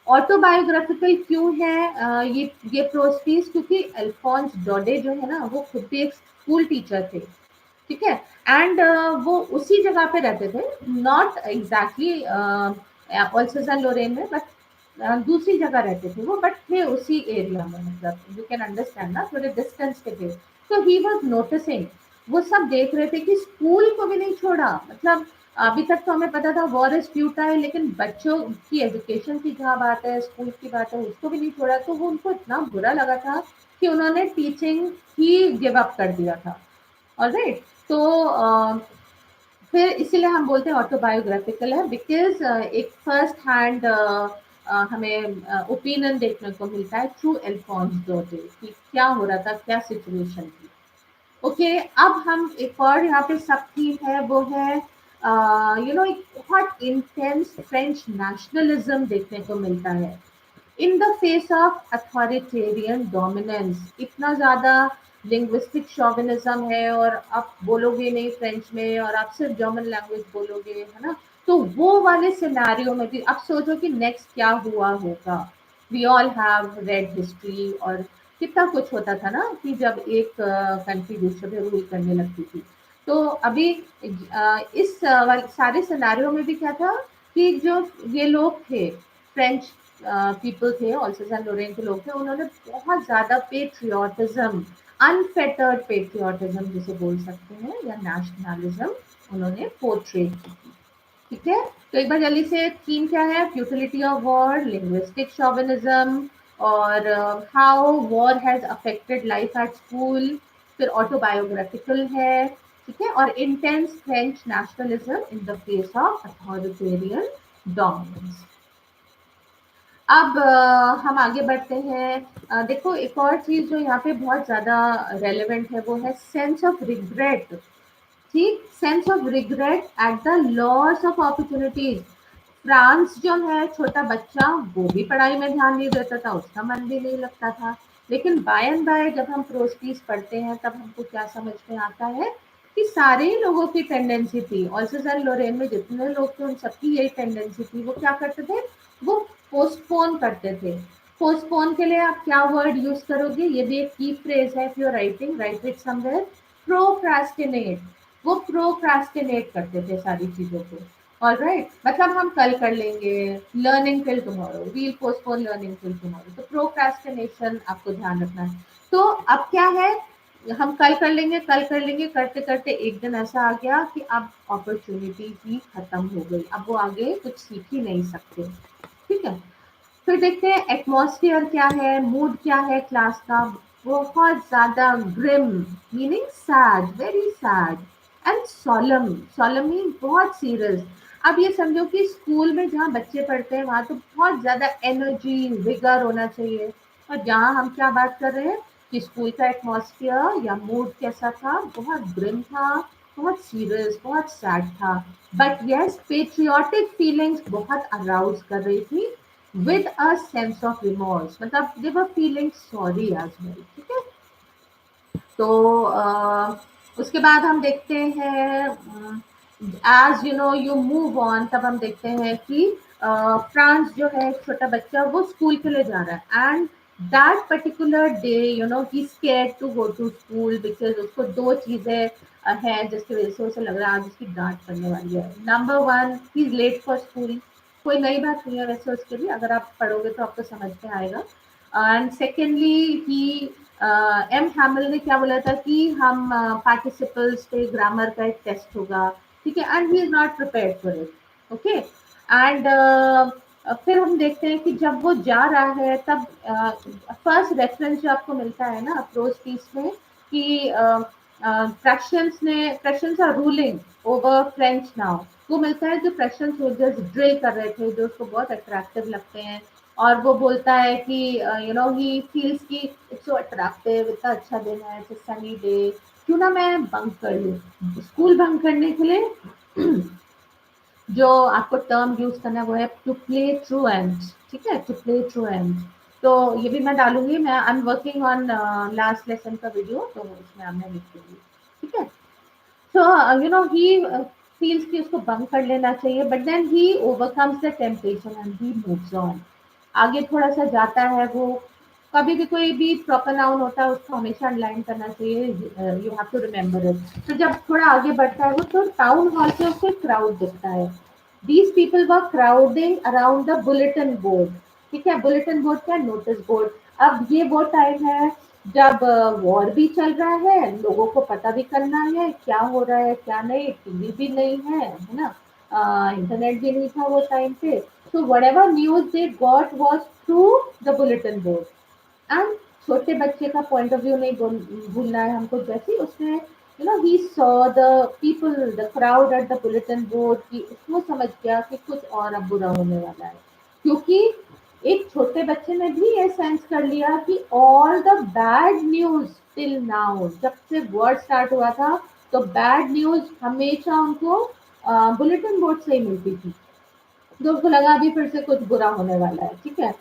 ऑटोबायोग्राफिकल क्यों है ये प्रोस्पीस? क्योंकि अल्फोंस डोडे जो है ना, वो खुद भी एक स्कूल टीचर थे। ठीक है। एंड वो उसी जगह पे रहते थे, नॉट एग्जैक्टली ऑल्सोज लोरेन में, बट दूसरी जगह रहते थे वो, बट थे उसी एरिया में, मतलब यू कैन अंडरस्टैंड ना, थोड़े डिस्टेंस पे थे। तो ही वाज नोटिसिंग, वो सब देख रहे थे कि स्कूल को भी नहीं छोड़ा। मतलब अभी तक तो हमें पता था वॉर इज फ्यूटाइल, लेकिन बच्चों की एजुकेशन की जहाँ बात है, स्कूल की बात है, उसको भी नहीं छोड़ा। तो वो उनको इतना बुरा लगा था कि उन्होंने टीचिंग ही गिव अप कर दिया था। ऑलराइट। तो फिर इसीलिए हम बोलते हैं ऑटोबायोग्राफिकल है, बिकॉज एक फर्स्ट हैंड हमें ओपिनियन देखने को मिलता है थ्रू अल्फोंस डोडे कि क्या हो रहा था, क्या सिचुएशन थी। ओके, अब हम एक और यहाँ पे सब थीम है, वो है एक बहुत इंटेंस फ्रेंच नेशनलिज्म देखने को मिलता है in the face of authoritarian dominance. इतना ज़्यादा लिंग्विस्टिक शॉविनिज्म है, और आप बोलोगे नहीं फ्रेंच में, और आप सिर्फ जर्मन लैंग्वेज बोलोगे, है ना? तो वो वाले सिनेरियो में भी आप सोचो कि नेक्स्ट क्या हुआ होगा। We all have read history, और कितना कुछ होता था ना कि जब एक कंट्री दूसरे पे रूल करने लगती थी। तो अभी इस सारे सिनेरियो में भी क्या था कि जो ये लोग थे, फ्रेंच पीपल थे, ऑल्सोज लोरेन के लोग थे, उन्होंने बहुत ज़्यादा पेट्रियोटिज्म, अनफेटर्ड पेट्रियोटिज्म जिसे बोल सकते हैं, या नेशनलिज्म, उन्होंने पोर्ट्रेट की। ठीक है। तो एक बार जल्दी से थीम क्या है? फ्यूटिलिटी ऑफ वॉर, लिंग्विस्टिक शॉविनिज्म, और how war has affected life at school. फिर ऑटोबायोग्राफिकल है। ठीक है। और intense French nationalism in the face of authoritarian dominance. अब हम आगे बढ़ते हैं। देखो, एक और चीज जो यहाँ पे बहुत ज्यादा रेलेवेंट है, वो है सेंस ऑफ रिग्रेट। ठीक, sense of regret at the loss of opportunities. France जो है, छोटा बच्चा, वो भी पढ़ाई में ध्यान नहीं देता था, उसका मन भी नहीं लगता था। लेकिन बाय एंड बाय जब हम प्रोस्पीस पढ़ते हैं, तब हमको क्या समझ में आता है कि सारे ही लोगों की टेंडेंसी थी, ऑल्सोज लोरेन में जितने लोग थे, उन सबकी यही टेंडेंसी थी। वो क्या करते थे? वो पोस्टपोन करते थे। पोस्टपोन के लिए आप क्या वर्ड यूज करोगे? ये भी एक की फ्रेज है, if you writing, right it somewhere. Procrastinate. वो प्रोक्रास्टिनेट करते थे सारी चीजों को। ऑलराइट, मतलब हम कल कर लेंगे, learning till tomorrow, we'll postpone learning till tomorrow. तो प्रोक्रास्टिनेशन आपको ध्यान रखना है। तो अब क्या है, हम कल कर लेंगे, कल कर लेंगे, करते करते एक दिन ऐसा आ गया कि अब अपॉर्चुनिटी ही खत्म हो गई, अब वो आगे कुछ सीख ही नहीं सकते। ठीक है। फिर देखते हैं एटमॉस्फेयर क्या है, मूड क्या है क्लास का। बहुत ज्यादा grim, meaning sad, very sad, and solemn. Solemn mean बहुत सीरियस। अब ये समझो कि स्कूल में जहाँ बच्चे पढ़ते हैं, वहां तो बहुत ज्यादा एनर्जी, विगर होना चाहिए। और जहाँ हम क्या बात कर रहे हैं कि स्कूल का एटमॉस्फेयर या मूड कैसा था? बहुत ग्रिम था, बहुत सीरियस, बहुत सैड था। बट यस, पेट्रियोटिक फीलिंग्स बहुत अराउज कर रही थी, with a sense of remorse, मतलब they were feeling sorry as well। ठीक है। तो उसके बाद हम देखते हैं, as you know you move on, तब हम देखते हैं कि फ्रांस जो है, एक छोटा बच्चा, वो स्कूल के लिए जा रहा है। And that particular day, he scared to go to school, because उसको दो चीजें हैं जिसकी वजह से उसे लग रहा है आज उसकी डांट पड़ने वाली है। Number one, he is late for school. कोई नई बात नहीं है वैसे उसके लिए, अगर आप पढ़ोगे तो आपको समझ में आएगा। And secondly, he M Hamel ने क्या बोला था कि हम पार्टिसिपल्स पे ग्रामर का एक टेस्ट होगा। ठीक है। And he is not prepared for it. Okay. And फिर हम देखते हैं कि जब वो जा रहा है, तब फर्स्ट रेफरेंस जो आपको मिलता है ना प्रोज पीस में, कि Prussians are ruling over French now. वो मिलता है जो प्रशियन सोल्जर्स ड्रिल कर रहे थे, जो उसको बहुत अट्रैक्टिव लगते हैं, और वो बोलता है कि ही फील्स कि इट्स सो अट्रैक्टिव, इतना अच्छा दिन है, इट्स सनी डे, क्यों ना मैं बंक कर लूँ। स्कूल बंक करने के लिए जो आपको टर्म यूज करना है वो है टू प्ले ट्रू एंड, ठीक है, टू प्ले ट्रू एंड। तो ये भी मैं डालूंगी, मैं I am working on last lesson का वीडियो, तो उसमें मैं लिख दूंगी, ठीक है। So, he feels कि उसको बंक कर लेना चाहिए, but then he overcomes the temptation and he moves on. आगे थोड़ा सा जाता है वो, कभी भी कोई भी प्रॉपर नाउन होता है उसको हमेशा अंडरलाइन करना चाहिए, you have to remember it. तो जब थोड़ा आगे बढ़ता है वो, तो टाउन हॉल पे उसको क्राउड दिखता है। These people were crowding around the bulletin board, ठीक है, बुलेटिन बोर्ड क्या, नोटिस बोर्ड। अब ये वो टाइम है जब वॉर भी चल रहा है, लोगों को पता भी करना है क्या हो रहा है क्या नहीं, टीवी भी नहीं है ना, इंटरनेट भी नहीं था वो टाइम पे। So whatever news they got was through the bulletin board. And छोटे बच्चे का पॉइंट ऑफ व्यू नहीं भूलना है हमको, जैसे उसने he saw the people, the crowd at the bulletin board, की उसको समझ गया कि कुछ और अब बुरा होने वाला है, क्योंकि एक छोटे बच्चे ने भी ये सेंस कर लिया कि all the bad news till now, जब से वर्ड स्टार्ट हुआ था, तो बैड न्यूज हमेशा उनको बुलेटिन बोर्ड से ही मिलती थी। तो उसको लगा अभी फिर से कुछ बुरा होने वाला है, ठीक है।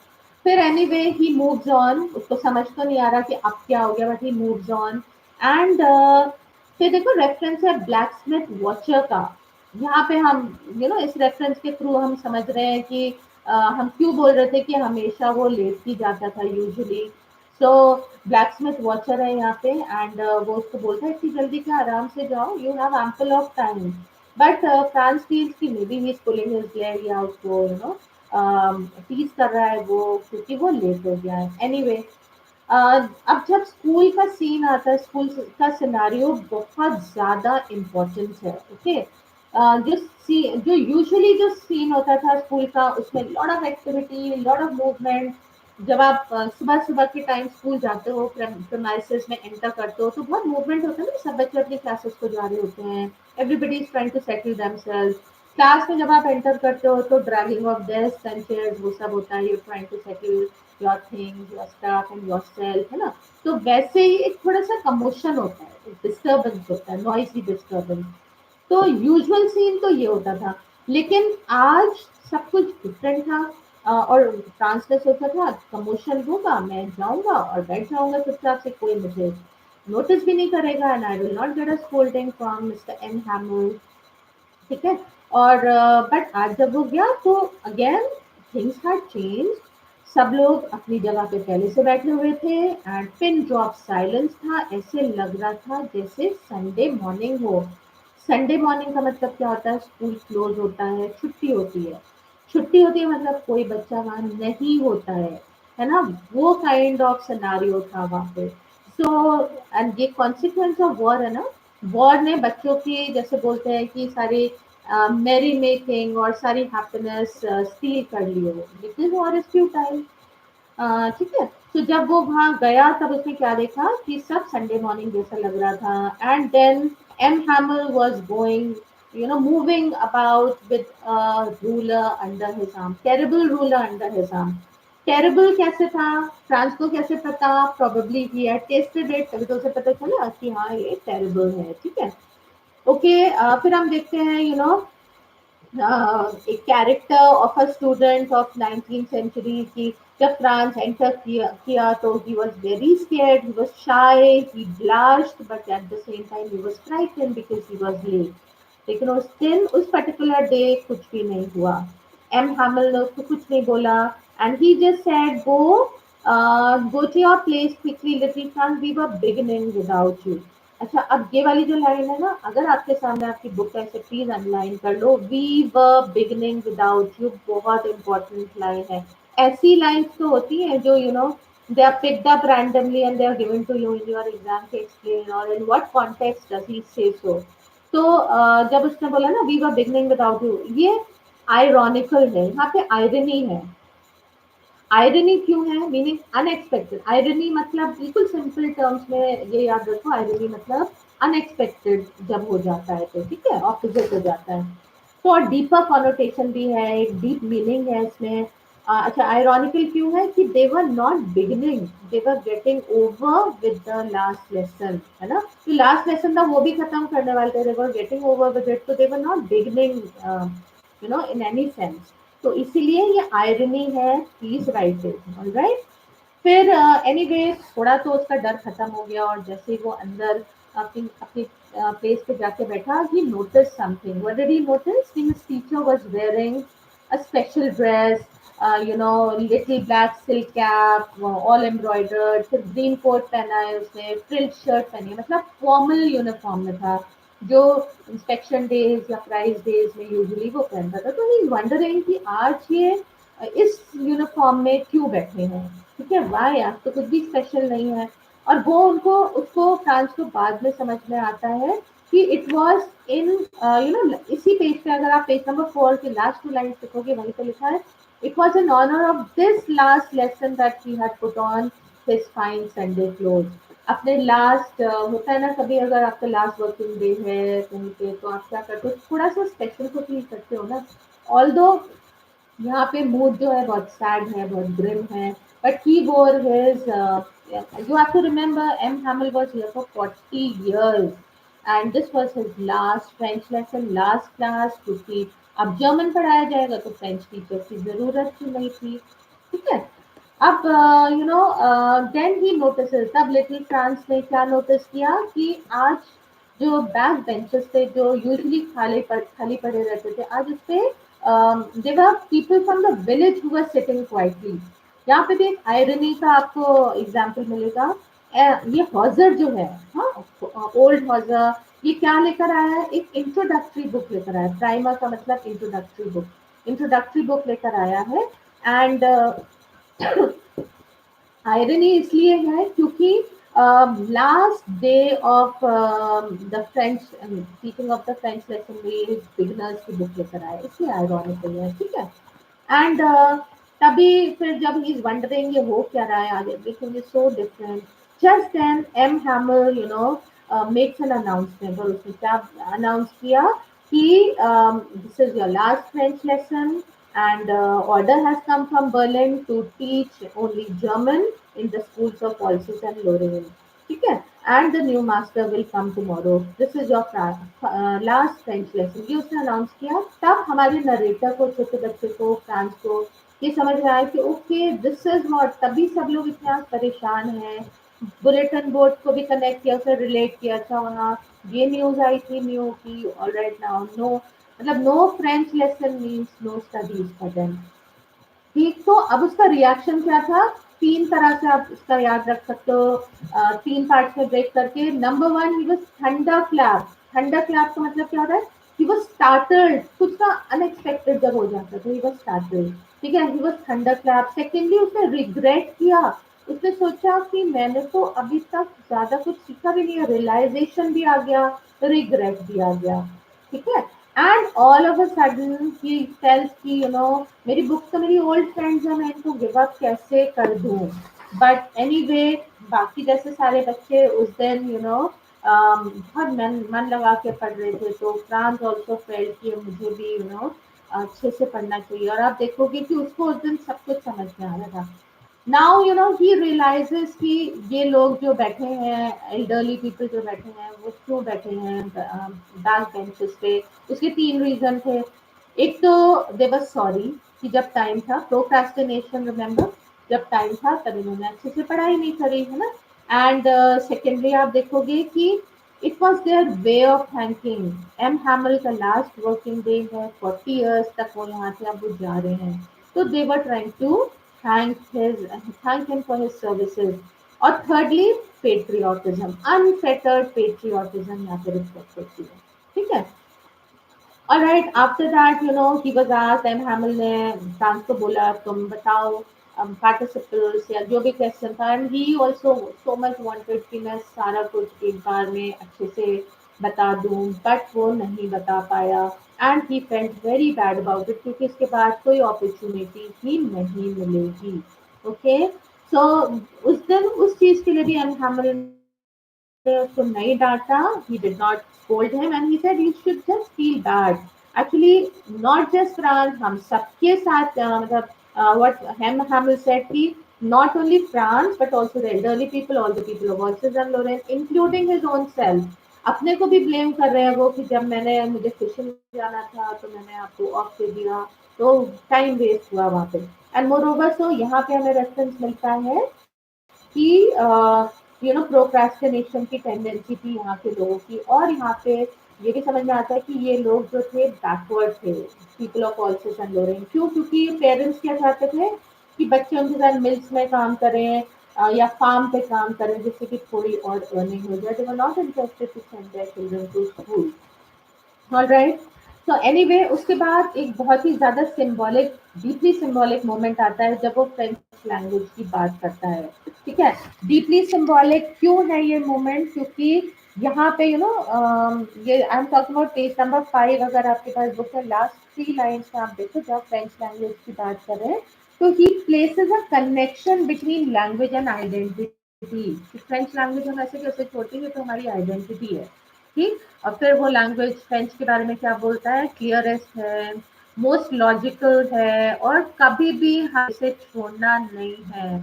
फिर एनीवे ही मूव्स ऑन, उसको समझ तो नहीं आ रहा कि अब क्या हो गया, but he moves on. And फिर देखो रेफरेंस है ब्लैक स्मिथ वॉचर का। यहाँ पे हम इस रेफरेंस के थ्रू हम समझ रहे हैं कि हम क्यों बोल रहे थे कि हमेशा वो लेट ही जाता था usually. So black Smith watcher है यहाँ पे, एंड वो उसको बोलता है इतनी जल्दी क्या, आराम से जाओ, you have ample of time. But France feels कि may be he is pulling his leg, या उसको टीज कर रहा है वो, क्योंकि वो लेट हो गया है। एनीवे अब जब स्कूल का सीन आता है, स्कूल का सिनारियो बहुत ज्यादा इम्पोर्टेंट है, ओके। जो यूजुअली जो सीन होता था स्कूल का, उसमें lot of activity, lot of movement. जब आप सुबह सुबह के टाइम स्कूल जाते हो, प्रेमाइसेस में एंटर करते हो, तो बहुत मूवमेंट होता है ना, सब बच्चे अपनी क्लासेस को जा रहे होते हैं, everybody is trying to settle themselves. Class में जब आप एंटर करते हो तो dragging of desk and chairs वो सब होता है, you trying to settle your things, your stuff and yourself, है ना। तो वैसे ही एक थोड़ा सा कमोशन होता है, डिस्टर्बेंस होता है, नॉइसी डिस्टर्बेंस। तो यूजुअल सीन तो ये होता था, लेकिन आज सब कुछ डिफरेंट था। और फ्रांस ने सोचा था कमोशन होगा, मैं जाऊंगा और बैठ जाऊंगा चुपचाप से, कोई मुझे नोटिस भी नहीं करेगा, and I will not get a scolding from mister M Hamel, ठीक है। और बट आज जब वो गया तो अगेन थिंग्स हैड चेंज। सब लोग अपनी जगह पे पहले से बैठे हुए थे, एंड पिन ड्रॉप साइलेंस था, ऐसे लग रहा था जैसे संडे मॉर्निंग हो। संडे मॉर्निंग का मतलब क्या होता है, स्कूल क्लोज होता है, छुट्टी होती है। छुट्टी होती है मतलब कोई बच्चा वहां नहीं होता है ना, वो काइंड ऑफ सिनारियो था वहां पे। सो एंड ये कॉन्सिक्वेंस ऑफ वॉर है ना, वॉर ने बच्चों की, जैसे बोलते हैं कि सारी मेरी मेकिंग और सारी हैप्पीनेस स्टील कर ली हो, बिकॉज वॉर इज फ्यूटाइल, ठीक है। तो जब वो वहां गया तब उसने क्या देखा कि सब संडे मॉर्निंग जैसा लग रहा था, and then M Hamel was going, moving about with ruler under his arm, terrible ruler under his arm. Terrible कैसे था, फ्रांस को कैसे पता, probably he had tested it, तभी तो उसे पता चला कि हाँ ये टेरिबल है, ठीक है। ओके, फिर हम देखते हैं a character of a student of 19th century की जब फ्रांस एंटर किया तो he was very scared, he was shy, he blushed, but at the same time he was frightened because he was late. लेकिन उस दिन उस particular day कुछ भी नहीं हुआ, एम हैमल ने उसको कुछ नहीं बोला, and he just said go to your place quickly little Franz, we were beginning without you. अच्छा, अब ये वाली जो लाइन है ना, अगर आपके सामने आपकी बुक है तो प्लीज अंडरलाइन कर लो, we were beginning without you, बहुत इंपॉर्टेंट लाइन है। ऐसी लाइन्स तो होती हैं जो they are picked up randomly and they are given to you in your exam to explain, or in what context does he say so. तो जब उसने बोला ना we were beginning without you, ये आयरॉनिकल है, यहाँ पे आयरनी है। आयरनी क्यों है, मीनिंग अनएक्सपेक्टेड। आयरनी मतलब बिल्कुल सिंपल टर्म्स में ये याद रखो, आयरनी मतलब अनएक्सपेक्टेड जब हो जाता है, तो ठीक है, ऑपोजिट हो जाता है। तो और डीपर कॉनोटेशन भी है, एक डीप मीनिंग है इसमें। अच्छा, आयरॉनिकल क्यों है कि they were not beginning, they were getting over with the last lesson, है ना? तो लास्ट लेसन था वो भी खत्म करने वाले थे, they were getting over with it, तो they were not beginning in any sense. तो इसीलिए ये आयरनी है, प्लीज राइट इट, ऑलराइट। फिर एनीवे थोड़ा तो उसका डर खत्म हो गया, और जैसे ही वो अंदर अपनी अपनी प्लेस पे जाके बैठा, he notice something. What did he notice? His teacher was wearing a special dress, little black silk cap, all embroidered, फिर green coat पहना है उसने, फ्रिल्ड शर्ट पहनी है, मतलब फॉर्मल यूनिफॉर्म में था, जो इंस्पेक्शन डेज या प्राइज डेज में यूजुअली वो पहनता था। तो ही वंडरिंग कि आज ये इस यूनिफॉर्म में क्यों बैठे हैं, ठीक है, वाई, आज तो कुछ भी स्पेशल नहीं है। और वो उनको उसको फ्रांस को बाद में समझ में आता है कि इट वॉज इन इसी पेज पे, अगर आप पेज नंबर 4 की लास्ट 2 लाइन देखोगे, वहीं पे लिखा है, it was in honour of this last lesson that he had put on his fine Sunday cloth. अपने लास्ट होता है ना, कभी अगर आपका लास्ट वर्किंग डे है कहीं पे, तो आप क्या करते हो, थोड़ा सा स्पेशल तो फील करते हो ना। ऑल दो यहाँ पे मूड जो है बहुत सैड है, बहुत ग्रिम है, बट ही वोर his, you have to remember M. Hamill was here for 40 years and this was his last French lesson, last class, क्योंकि अब जर्मन पढ़ाया जाएगा तो फ्रेंच टीचर की जरूरत ही नहीं थी, ठीक है। अब देन ही नोटिसेस, तब लिटिल फ्रांस ने क्या नोटिस किया कि आज जो बैक बेंचेस थे, जो यूजुअली खाली पड़े रहते थे, आज उस पे there were people from the village who were sitting quietly. यहाँ पे भी एक आयरनी का आपको एग्जाम्पल मिलेगा। ये हॉजर जो है, हाँ, ओल्ड हॉजर, ये क्या लेकर आया है, एक इंट्रोडक्टरी बुक लेकर आया है। प्राइमर का मतलब इंट्रोडक्टरी बुक, इंट्रोडक्टरी बुक लेकर आया है। एंड आयरनी इसलिए है क्योंकि last day of the French teaching of the French lesson में बिगनर्स की बुक लेकर आए, इसलिए आयरॉनिकल है, ठीक है। एंड तभी फिर जब ही इज वंडरिंग ये हो क्या रहा है आगे, everything is so different, just then M Hamel makes an announcement. और उसने क्या अनाउंस किया कि this is your last French lesson and order has come from Berlin to teach only German in the schools of Alsace and Lorraine, ठीक है। And the new master will come tomorrow, this is your last French lesson, ये उसने announce किया। तब हमारे narrator को, छोटे बच्चे को, फ्रांस को ये समझ में आया कि ओके दिस इज व्हाट, तभी सब लोग इतना परेशान हैं। बुलेटिन बोर्ड को भी कनेक्ट किया, उसे रिलेट किया, अच्छा वहाँ ये न्यूज आई थी, न्यू की, ऑलराइट नाउ नो, मतलब no French lesson means no studies for them, ठीक। तो अब उसका रिएक्शन क्या था, तीन तरह से आप इसका याद रख सकते हो, तीन पार्ट में ब्रेक करके। Number one, he was thunder clap. Thunder clap का मतलब क्या होता है, ही वाज स्टार्टल्ड, कुछ का अनएक्सपेक्टेड जब हो जाता है तो ही वाज स्टार्टल्ड, ठीक है, he was thunder clap. Secondly उसने रिग्रेट किया, उसने सोचा कि मैंने तो अभी तक ज्यादा कुछ सीखा भी नहीं है, रियलाइजेशन भी आ गया, रिग्रेट भी आ गया, ठीक है। And all of a sudden he felt कि मेरी बुक्स तो मेरी ओल्ड फ्रेंड्स हैं, मैं इनको गिव अप कैसे कर दूं। बट एनीवे बाकी जैसे सारे बच्चे उस दिन बहुत मन मन लगा के पढ़ रहे थे, तो फ्रांस ऑल्सो फेल्ट कि मुझे भी अच्छे से पढ़ना चाहिए। और आप देखोगे कि उसको उस दिन सब कुछ समझ में आ रहा था। नाउ ही रियलाइजेस कि ये लोग जो बैठे हैं, एल्डरली पीपल जो बैठे हैं, वो क्यों बैठे हैं बैक बेंचेस पे। उसके तीन रीजन थे। एक तो दे वर सॉरी कि जब टाइम था, प्रोक्रेस्टिनेशन, रिमेम्बर, जब टाइम था तब इन्होंने अच्छे से पढ़ाई नहीं करी, है ना। एंड सेकेंडली आप देखोगे कि it was their way of thanking. M Hamel का लास्ट वर्किंग डे है, 40 years तक वो यहाँ से अब वो जा रहे हैं, तो they were trying to thank him for his services. और thirdly, patriotism, unfettered patriotism यहाँ पे रिफ्लेक्ट होती है, ठीक है। Alright, after that, he was asked, M Hamel ने फ्रांस को बोला, तुम बताओ पार्टिसिपल्स या जो भी क्वेश्चन था, and he also so much wanted कि मैं सारा कुछ एक बार में अच्छे से बता दूं, बट वो नहीं बता पाया। And he felt very bad about it, क्योंकि इसके बाद कोई अपॉर्चुनिटी ही नहीं मिलेगी, ओके। सो उस दिन उस चीज के लिए भी एम हैमिल उसको नहीं डांटा, he did not scold him and he said you should just feel bad, actually not just France, हम सबके साथ मतलब what Hamill said कि not only France but also the elderly people, all the people of Alsace and Lorraine, including his own self, अपने को भी blame कर रहे हैं वो कि जब मैंने मुझे फिशिंग जाना था तो मैंने आपको ऑफ दे दिया, तो टाइम वेस्ट हुआ वहाँ पे। एंड मोर ओवर, सो यहाँ पे हमें रेफरेंस मिलता है कि प्रोक्रेस्टिनेशन की टेंडेंसी थी यहाँ के लोगों की, और यहाँ पे ये भी समझ में आता है कि ये लोग जो थे बैकवर्ड थे, पीपल ऑफ ऑल्सस एंड लोरेन। क्यों? क्योंकि पेरेंट्स क्या चाहते थे कि बच्चे उनके साथ मिल्स में काम करें, या फार्म पे काम करें, जिससे कि थोड़ी और अर्निंग हो जाए। They were not interested to send their children to school. Alright, so anyway, उसके बाद एक बहुत ही ज़्यादा सिंबॉलिक, डीपली सिंबॉलिक मोमेंट आता है जब वो फ्रेंच लैंग्वेज की बात करता है। ठीक है, डीपली सिंबॉलिक क्यों है ये मोमेंट? क्योंकि यहाँ पे ये I am talking about page number 5, अगर आपके पास बुक है, लास्ट 3 लाइन्स में आप देखो जब फ्रेंच लैंग्वेज की बात कर रहे हैं, तो he places a connection between language and identity. French language हम ऐसे कैसे छोड़ते हैं, तो हमारी आइडेंटिटी है। ठीक, और फिर वो लैंग्वेज फ्रेंच के बारे में क्या बोलता है? क्लियरेस्ट है, मोस्ट लॉजिकल है, और कभी भी हम इसे छोड़ना नहीं है।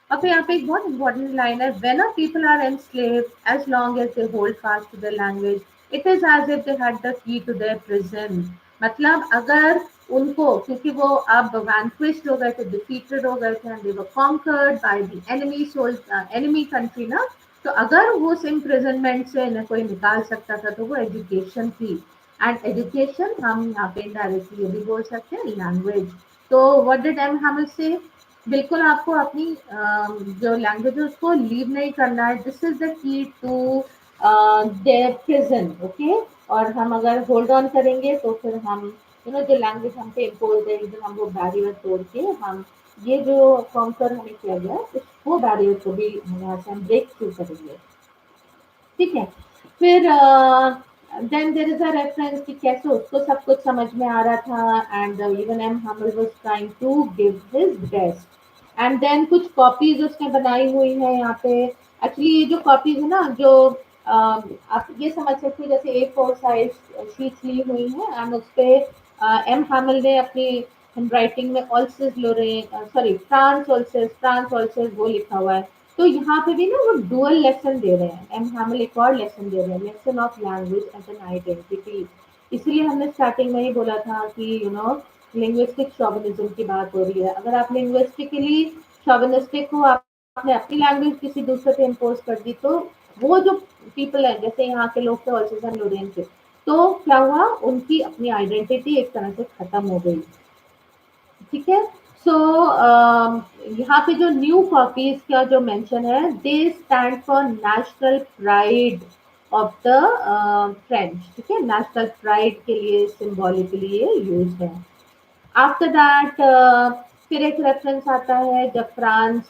और फिर यहाँ पे एक बहुत इंपॉर्टेंट लाइन है, when a people are enslaved as long as they hold fast to their language, it is as if they had the key to their prison. मतलब अगर उनको, क्योंकि वो अब वैंक्विश्ड हो गए थे, डिफीटेड हो गए थे, and they were conquered by the enemy enemy country ना, तो अगर वो उस इम्प्रिजनमेंट से न कोई निकाल सकता था तो वो एजुकेशन थी। एंड एजुकेशन हम यहाँ पे डायरेक्टली ये भी बोल सकते हैं लैंग्वेज। तो व्हाट डिड एम हैमिल से? बिल्कुल आपको अपनी जो लैंग्वेज है उसको लीव नहीं करना है। This is the key to their prison. Okay, और हम अगर होल्ड ऑन करेंगे तो फिर हम जो लैंग्वेज हम पे इम्पोज है, जो हम वो बैरियर तोड़ के हम ये जो कॉन्कर हमें किया गया वो बैरियर को भी यहाँ से हम ब्रेक थ्रू करेंगे। ठीक है, फिर then there is a reference कि कैसे उसको सब कुछ समझ में आ रहा था, and even M Hamel was trying to give his best. And then कुछ कॉपीज उसने बनाई हुई है यहाँ पे। एक्चुअली ये जो कॉपीज है ना, जो आप ये समझ सकते हो जैसे A4 साइज शीट्स ली हुई है, एंड उस पे एम हमिल ने अपनी हैंडराइटिंग में ऑल्सिस लोरेन, सॉरी फ्रांस ऑल्सिस वो लिखा हुआ है। तो यहाँ पे भी ना वो डुअल लेसन दे रहे हैं, एम हैमिल एक और लेसन दे रहे हैं, lesson of language as an identity. इसलिए हमने स्टार्टिंग में ही बोला था कि लिंग्विस्टिक शॉविनिज्म की बात हो रही है। अगर आप लिंग्विस्टिकली शॉविनिस्टिक हो, आपने अपनी लैंग्वेज किसी दूसरे पे इम्पोज कर दी, तो वो जो पीपल है, जैसे यहाँ के लोग थे ऑल्सिस एंड लोरेन के, तो क्या हुआ, उनकी अपनी आइडेंटिटी एक तरह से खत्म हो गई। ठीक है, सो यहाँ पे जो न्यू कॉपीज का जो मेंशन है, they stand for national pride of the French. ठीक है, नेशनल प्राइड के लिए सिंबॉलिकली ये यूज है। आफ्टर दैट फिर एक रेफरेंस आता है जब Franz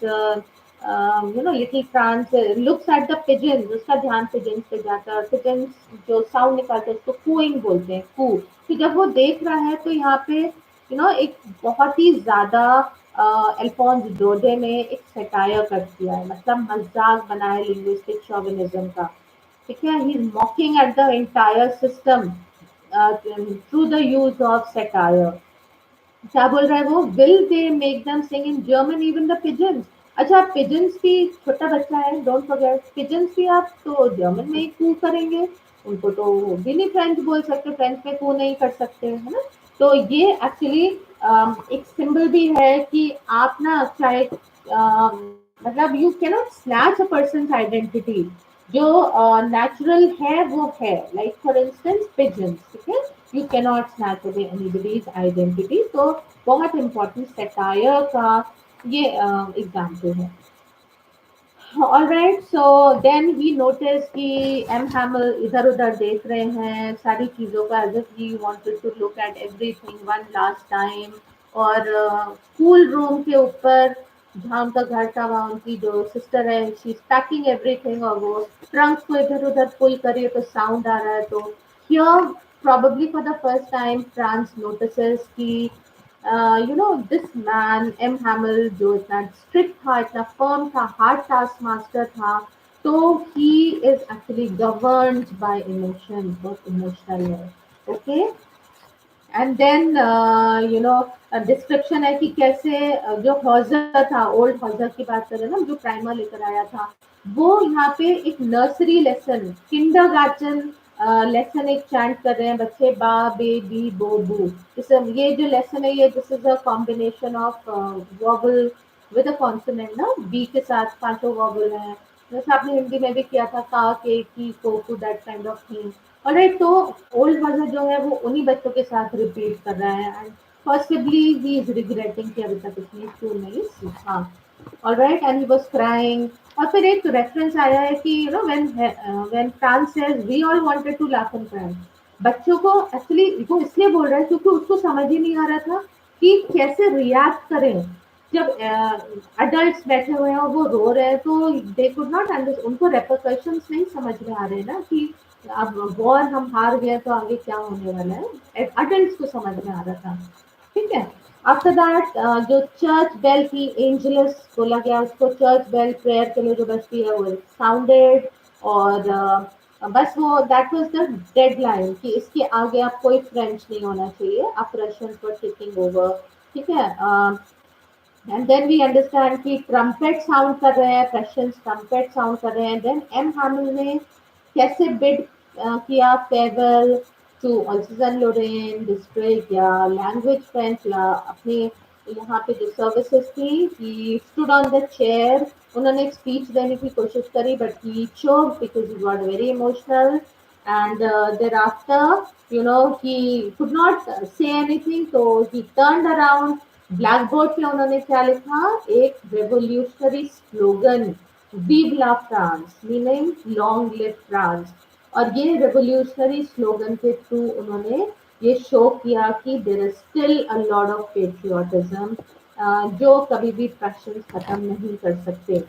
little Franz looks at the pigeons, उसका ध्यान पिजन्स पे जाता है, और पिजन्स जो साउंड निकालते हैं उसको कूइंग बोलते हैं, कू। तो जब वो देख रहा है तो यहाँ पे एक बहुत ही ज्यादा अल्फोंस डोडे ने एक सटायर कर दिया है, मतलब मजाक बनाया है लिंग्विस्टिक शॉविनिज्म का। ठीक है, he is mocking at the entire system through the use of satire. क्या बोल रहा है वो? Will they make them sing in German even the pigeons. अच्छा, पिजन्स भी छोटा बच्चा है, डोंट फॉरगेट, पिजन्स भी आप तो जर्मन में ही कू करेंगे, उनको तो वो भी नहीं फ्रेंच बोल सकते, फ्रेंच में कू नहीं कर सकते, है ना? तो ये एक्चुअली एक सिंबल भी है कि आप ना चाहे मतलब you cannot snatch a person identity. जो नेचुरल है वो है, लाइक फॉर इंस्टेंस पिजन्स। ठीक है, you cannot snatch away anybody's identity. तो बहुत इंपॉर्टेंट सटायर का ये एग्जाम्पल है। All right, so then he notice कि एम हैमल इधर उधर देख रहे हैं सारी चीज़ों का, as if he wanted to look at everything one last time. और स्कूल रूम के ऊपर जहाँ उनका घर था, वहाँ उनकी जो सिस्टर है, शी इज पैकिंग एवरीथिंग, और वो ट्रंक को इधर उधर पुल करिए तो साउंड आ रहा है। तो here probably for the first time France notices कि दिस मैन एम हैमिल जो इतना स्ट्रिक्ट था, इतना फर्म था, हार्ड टास्क मास्टर था, तो he is actually governed bye emotion, बहुत इमोशनल है। ओके, एंड देन डिस्क्रिप्शन है कि कैसे जो हौजर था, ओल्ड हौजर की बात करें ना, जो प्राइमर लेकर आया था, वो यहाँ पे एक नर्सरी लेसन, किंडरगार्टन लेसन एक चैंट कर रहे हैं बच्चे, बा बे बी बो बू। ये जो लेसन है, ये this is a combination of vowel with a consonant ना, बी के साथ पांचों वॉबल हैं, जैसे आपने हिंदी में भी किया था, का के की को कू, that kind of thing. Alright, तो ओल्ड वर्जन जो है वो उन्हीं बच्चों के साथ रिपीट कर रहा है, and possibly he is regretting कि अभी तक इसने क्यों नहीं सीखा। Alright, and he was crying. और फिर एक रेफरेंस आया है कि when Franz says we all wanted to laugh and cry, बच्चों को एक्चुअली वो इसलिए बोल रहा है क्योंकि उसको समझ ही नहीं आ रहा था कि कैसे रिएक्ट करें जब अडल्ट बैठे हुए हैं और वो रो रहे हैं, तो दे कुड नॉट अंडरस्टैंड, उनको रेपरकशंस नहीं समझ में आ रहे ना कि अब वॉर हम हार गए तो आगे क्या होने वाला है, अडल्ट को समझ में आ रहा था। ठीक है। आफ्टर दैट जो चर्च बेल थी, एंजलस बोला गया उसको, चर्च बेल प्रेयर के लिए जो बजती है, वो साउंडेड। और बस वो दैट वाज द डेडलाइन कि इसके आगे अब कोई फ्रेंच नहीं होना चाहिए, अब रशियन फॉर टेकिंग ओवर। ठीक है। एंड देन वी अंडरस्टैंड कि ट्रम्पेट साउंड कर रहे हैं, रशियंस ट्रम्पेट साउंड कर रहे हैं। देन एम हैमिल ने कैसे बिड किया farewell to Alsace Lorraine district या लैंग्वेज फ्रेंच या अपने यहाँ पे जो सर्विसेज थी, he stood on the chair. उन्होंने एक स्पीच देने की कोशिश करी, but he choked because he got very emotional. And thereafter he could not say anything, so he turned around। Blackboard पे उन्होंने क्या लिखा, एक revolutionary slogan, vive la France, meaning long live France. और ये revolutionary slogan के through उन्होंने ये शो किया कि there is still a lot of patriotism, जो कभी भी पैशन खत्म नहीं कर सकते।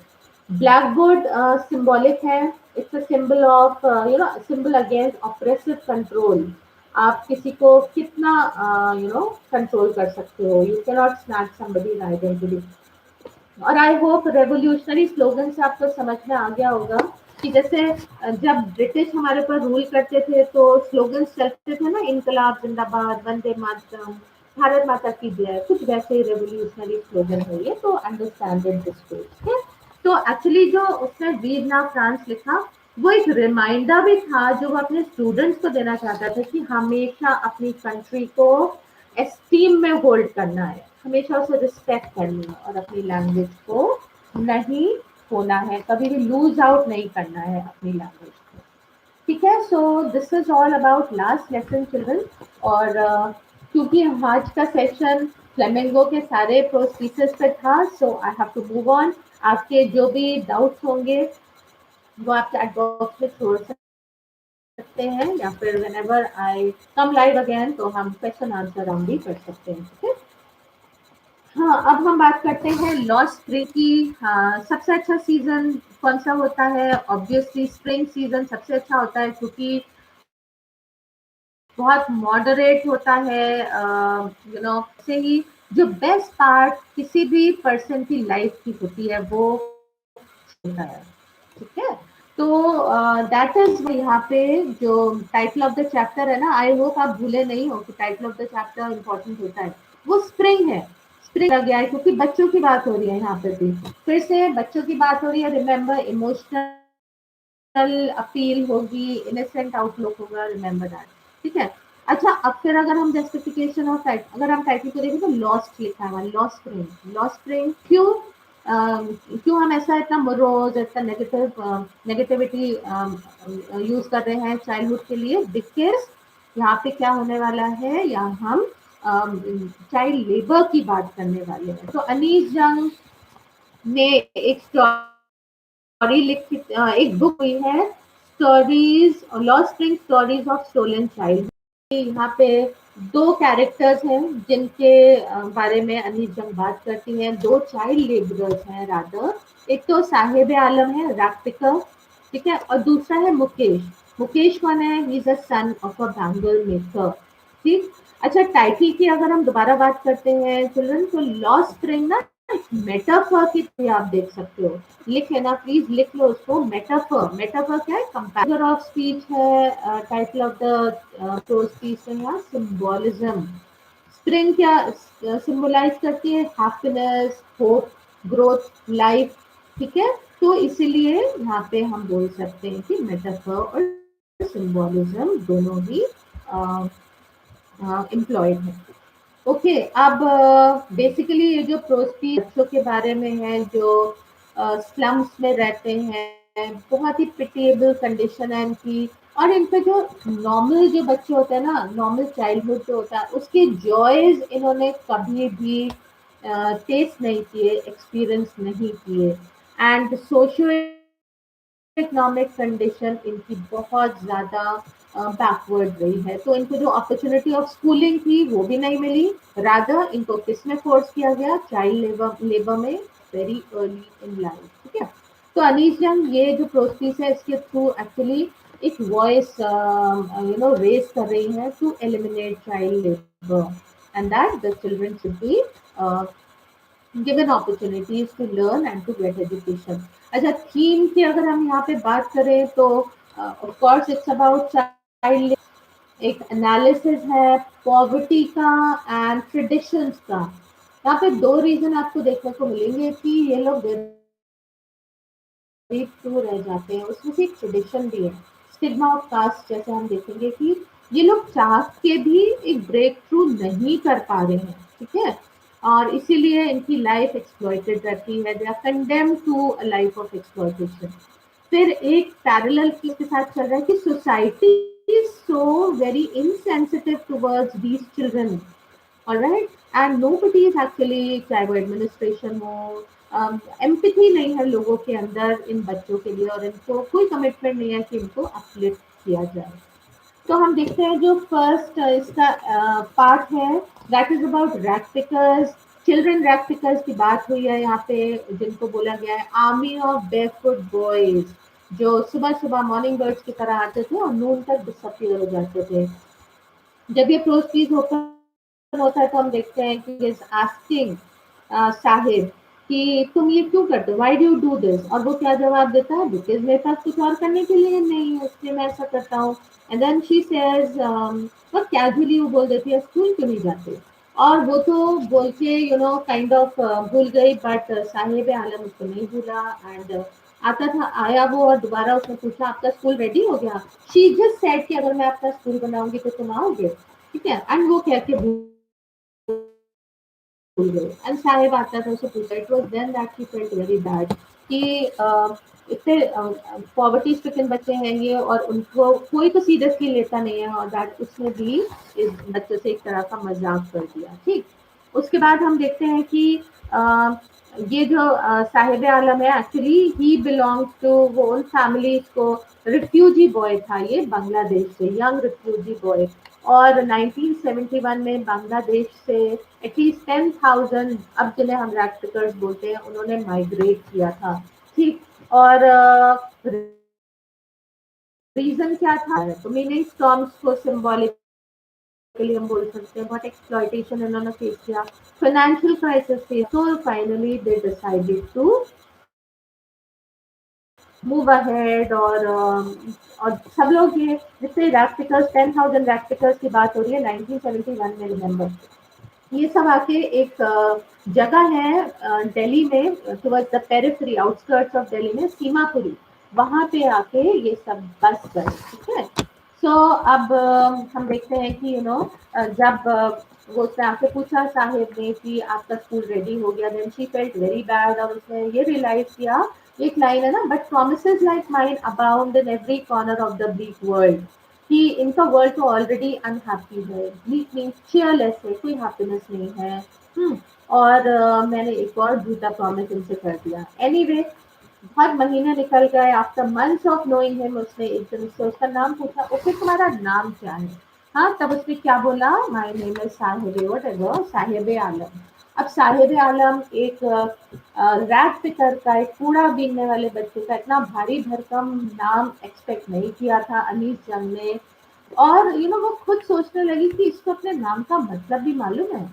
ब्लैक बोर्ड सिंबॉलिक है, it's a symbol of symbol against oppressive control. आप किसी को कितना कंट्रोल कर सकते हो, you can not snatch somebody's identity. और आई होप रेवोल्यूशनरी स्लोगन से आपको समझ में आ गया होगा कि जैसे जब ब्रिटिश हमारे ऊपर रूल करते थे तो स्लोगन्स चलते थे ना, इनकलाब जिंदाबाद, वंदे मातरम, भारत माता की जय, कुछ वैसे ही रेवोल्यूशनरी स्लोगन है ये, तो अंडरस्टैंड इट दिस वे। तो एक्चुअली जो उसने वीर नाम फ्रांस लिखा, वो एक रिमाइंडर भी था जो वो अपने स्टूडेंट्स को देना चाहता था कि हमेशा अपनी कंट्री को एस्टीम में होल्ड करना है, हमेशा उसे रिस्पेक्ट करनी है और अपनी लैंग्वेज को नहीं होना है, कभी भी लूज आउट नहीं करना है अपनी लैंग्वेज को। ठीक है। So this is all about last lesson children. और क्योंकि आज का सेशन फ्लेमिंगो के सारे प्रोसीजर्स पे था, so I have to move on. आपके जो भी डाउट्स होंगे वो आप चैट बॉक्स में छोड़ सकते हैं, या फिर whenever I come live again तो हम क्वेश्चन आंसर राउंड भी कर सकते हैं। ठीक है। हाँ, अब हम बात करते हैं लॉस्ट स्प्रिंग की। हाँ, सबसे अच्छा सीजन कौन सा होता है? ऑब्वियसली स्प्रिंग सीजन सबसे अच्छा होता है क्योंकि बहुत मॉडरेट होता है। से ही जो बेस्ट पार्ट किसी भी पर्सन की लाइफ की होती है वो होता है। ठीक है। तो दैट इज यहाँ पे जो टाइटल ऑफ द चैप्टर है ना, आई होप आप भूले नहीं हो कि title of the chapter important होता है, वो स्प्रिंग है। स्प्रिंग लग गया है क्योंकि बच्चों की बात हो रही है यहाँ पे भी, फिर से बच्चों की बात हो रही है। रिमेंबर, इमोशनल अपील होगी, इनोसेंट आउटलुक होगा, रिमेंबर दैट। ठीक है। अच्छा, अब फिर अगर हम जस्टिफिकेशन ऑफ टाइटल, अगर हम टाइटल को देखें तो लॉस्ट लिखा हुआ है, लॉस्ट स्प्रिंग। लॉस्ट स्प्रिंग क्यों? क्यों हम ऐसा इतना मोरोज, इतना नेगेटिविटी यूज कर रहे हैं चाइल्डहुड के लिए? बिकॉज यहाँ पे क्या होने वाला है, यहाँ हम चाइल्ड लेबर की बात करने वाले हैं। तो अनीस जंग ने एक स्टोरी लिखी, एक बुक हुई है, stories Lost Spring, stories of stolen child. यहाँ पे दो कैरेक्टर्स हैं जिनके बारे में अनीस जंग बात करती हैं। दो चाइल्ड लेबरर्स हैं रादर, एक तो साहिब आलम है रैप्टिकर, ठीक है, और दूसरा है मुकेश। मुकेश कौन है? He is a son of a bangle maker. ठीक। अच्छा, टाइटल की अगर हम दोबारा बात करते हैं चिल्ड्रन, तो लॉस्ट स्प्रिंग ना मेटाफर की तरह आप देख सकते हो। लिख लेना प्लीज, लिख लो उसको। मेटाफर, मेटाफर क्या है? कंपैरिजन ऑफ स्पीच है title of the prose piece में। यहाँ सिंबोलिज्म, स्प्रिंग क्या सिंबलाइज करती है? Happiness, hope, growth, life. ठीक है, तो इसीलिए यहाँ पे हम बोल सकते हैं कि मेटाफर और सिंबोलिज्म दोनों ही एम्प्लॉयड है। ओके, अब बेसिकली ये जो प्रोस्पी बच्चों के बारे में है जो स्लम्स में रहते हैं, बहुत ही पिटिएबल कंडीशन है इनकी। और इनका जो नॉर्मल जो बच्चे होते हैं ना, नॉर्मल चाइल्डहुड जो होता है, उसके जॉयज इन्होंने कभी भी टेस्ट नहीं किए, एक्सपीरियंस नहीं किए। एंड सोशो इकोनॉमिक कंडीशन इनकी बहुत ज़्यादा बैकवर्ड रही है, तो इनको जो अपॉर्चुनिटी ऑफ स्कूलिंग थी वो भी नहीं मिली। रादर इनको किस में फोर्स किया गया? चाइल्ड लेबर, लेबर में, वेरी अर्ली इन लाइफ। ठीक है, तो अनीस जंग ये जो प्रोसेस है इसके थ्रू एक्चुअली एक वॉइस रेज कर रही है to eliminate child labour and that the children should be given opportunities to learn and to get education। अच्छा, थीम की अगर हम यहाँ पे बात करें तो of course it's about child. एक एनालिसिस है पॉवर्टी का एंड ट्रेडिशंस का। यहाँ पे दो रीजन आपको देखने को मिलेंगे कि ये लोग गरीब क्यों रह जाते हैं। उसमें से एक ट्रेडिशन भी है, स्टिग्मा ऑफ कास्ट। जैसे हम देखेंगे कि ये लोग चाह के भी एक ब्रेक थ्रू नहीं कर पा रहे हैं। ठीक है, और इसीलिए इनकी लाइफ एक्सप्लॉइटेड रहती है, they are condemn to a life of exploitation. फिर एक पैरेलल के साथ चल रहा है कि society is so very insensitive towards these children. all right, and nobody is actually, चाहे वो एडमिनिस्ट्रेशन हो, एम्पैथी नहीं है लोगों के अंदर इन बच्चों के लिए, और इनको कोई कमिटमेंट नहीं है कि इनको अपलिफ्ट किया जाए। तो हम देखते हैं जो फर्स्ट इसका पार्ट है, that is about rag pickers. Children rag pickers की बात हुई है यहाँ पे, जिनको बोला गया है आर्मी ऑफ बेयरफुट बॉयज, जो सुबह सुबह मॉर्निंग बर्ड्स की तरह आते थे और नून तक डिसअपियर हो जाते थे। जब ये प्रोसीज होता है तो हम देखते हैं कि इज आस्किंग साहिब कि तुम ये क्यों करते हो, why do you do this? और वो क्या जवाब देता है? बिकॉज मेरे पास कुछ और करने के लिए नहीं है, इसलिए मैं ऐसा करता हूँ। एंड देन शी सेज, बहुत कैजुअली वो बोल देती है, स्कूल क्यों नहीं जाते? और वो तो बोल के काइंड ऑफ भूल गई, बट साहिब आलम उसको नहीं भूला। एंड आता था, आया वो और दोबारा उसने पूछा आपका स्कूल रेडी हो गया? शी जस्ट सेड कि अगर मैं आपका स्कूल बनाऊंगी तो तुम आओगे। ठीक है, एंड वो कह के भूल गए। एंड साहिब आता था उसे पूछा, it was then that she felt very bad कि इतने पॉवर्टी स्ट्रिकन बच्चे हैं ये, और उनको कोई तो सीरियसली लेता नहीं है, और दैट उसने भी इस बच्चे से एक तरह का मजाक कर दिया। ठीक, उसके बाद हम देखते हैं कि अ, ये जो साहिब आलम है एक्चुअली ही बिलोंग्स टू, वो उन फैमिलीज को, रिफ्यूजी बॉय था ये बांग्लादेश से, यंग रिफ्यूजी बॉय। और 1971 में बांग्लादेश से एटलीस्ट 10,000, अब जिन्हें हम रैक्टिकर्स बोलते हैं, उन्होंने माइग्रेट किया था। ठीक, और रीजन क्या था? तो मीनिंग स्टॉर्म्स को सिंबॉलिकली हम बोल सकते हैं, बहुत एक्सप्लॉइटेशन इन्होंने फेस किया, फाइनेंशियल क्राइसिस थी, तो finally they decided to move ahead. और सब लोग ये जितने रैक्टिकर्स, 10,000 रैक्टिकर्स की बात हो रही है 1971 में, रिमेंबर, ये सब आके एक जगह है दिल्ली में, towards the periphery outskirts of Delhi में, सीमापुरी, वहां पे आके ये सब बस गए। ठीक है, सो अब हम देखते हैं कि जब वो उसने आके पूछा साहिब ने कि आपका स्कूल रेडी हो गया, then she felt very bad, और उसने ये रियलाइज किया, एक लाइन है ना, but promises like mine abound in every corner of the bleak world, कि इनका वर्ल्ड तो ऑलरेडी अनहैप्पी है, ब्लीक मीन्स चेयरलेस है, कोई हैप्पीनेस नहीं है। और मैंने एक और झूठा प्रॉमिस इनसे कर दिया। एनीवे, बहुत महीने निकल गए, after months of knowing him, उसने एक दिन से उसका नाम पूछा, ओके तुम्हारा नाम क्या है? हाँ, तब उसने क्या बोला? My name is Sahib, whatever, Sahib Alam. अब साहिब आलम एक रैप पिकर का, एक कूड़ा बीनने वाले बच्चे का इतना भारी भरकम नाम एक्सपेक्ट नहीं किया था अनीस जंग ने। और वो खुद सोचने लगी कि इसको अपने नाम का मतलब भी मालूम है।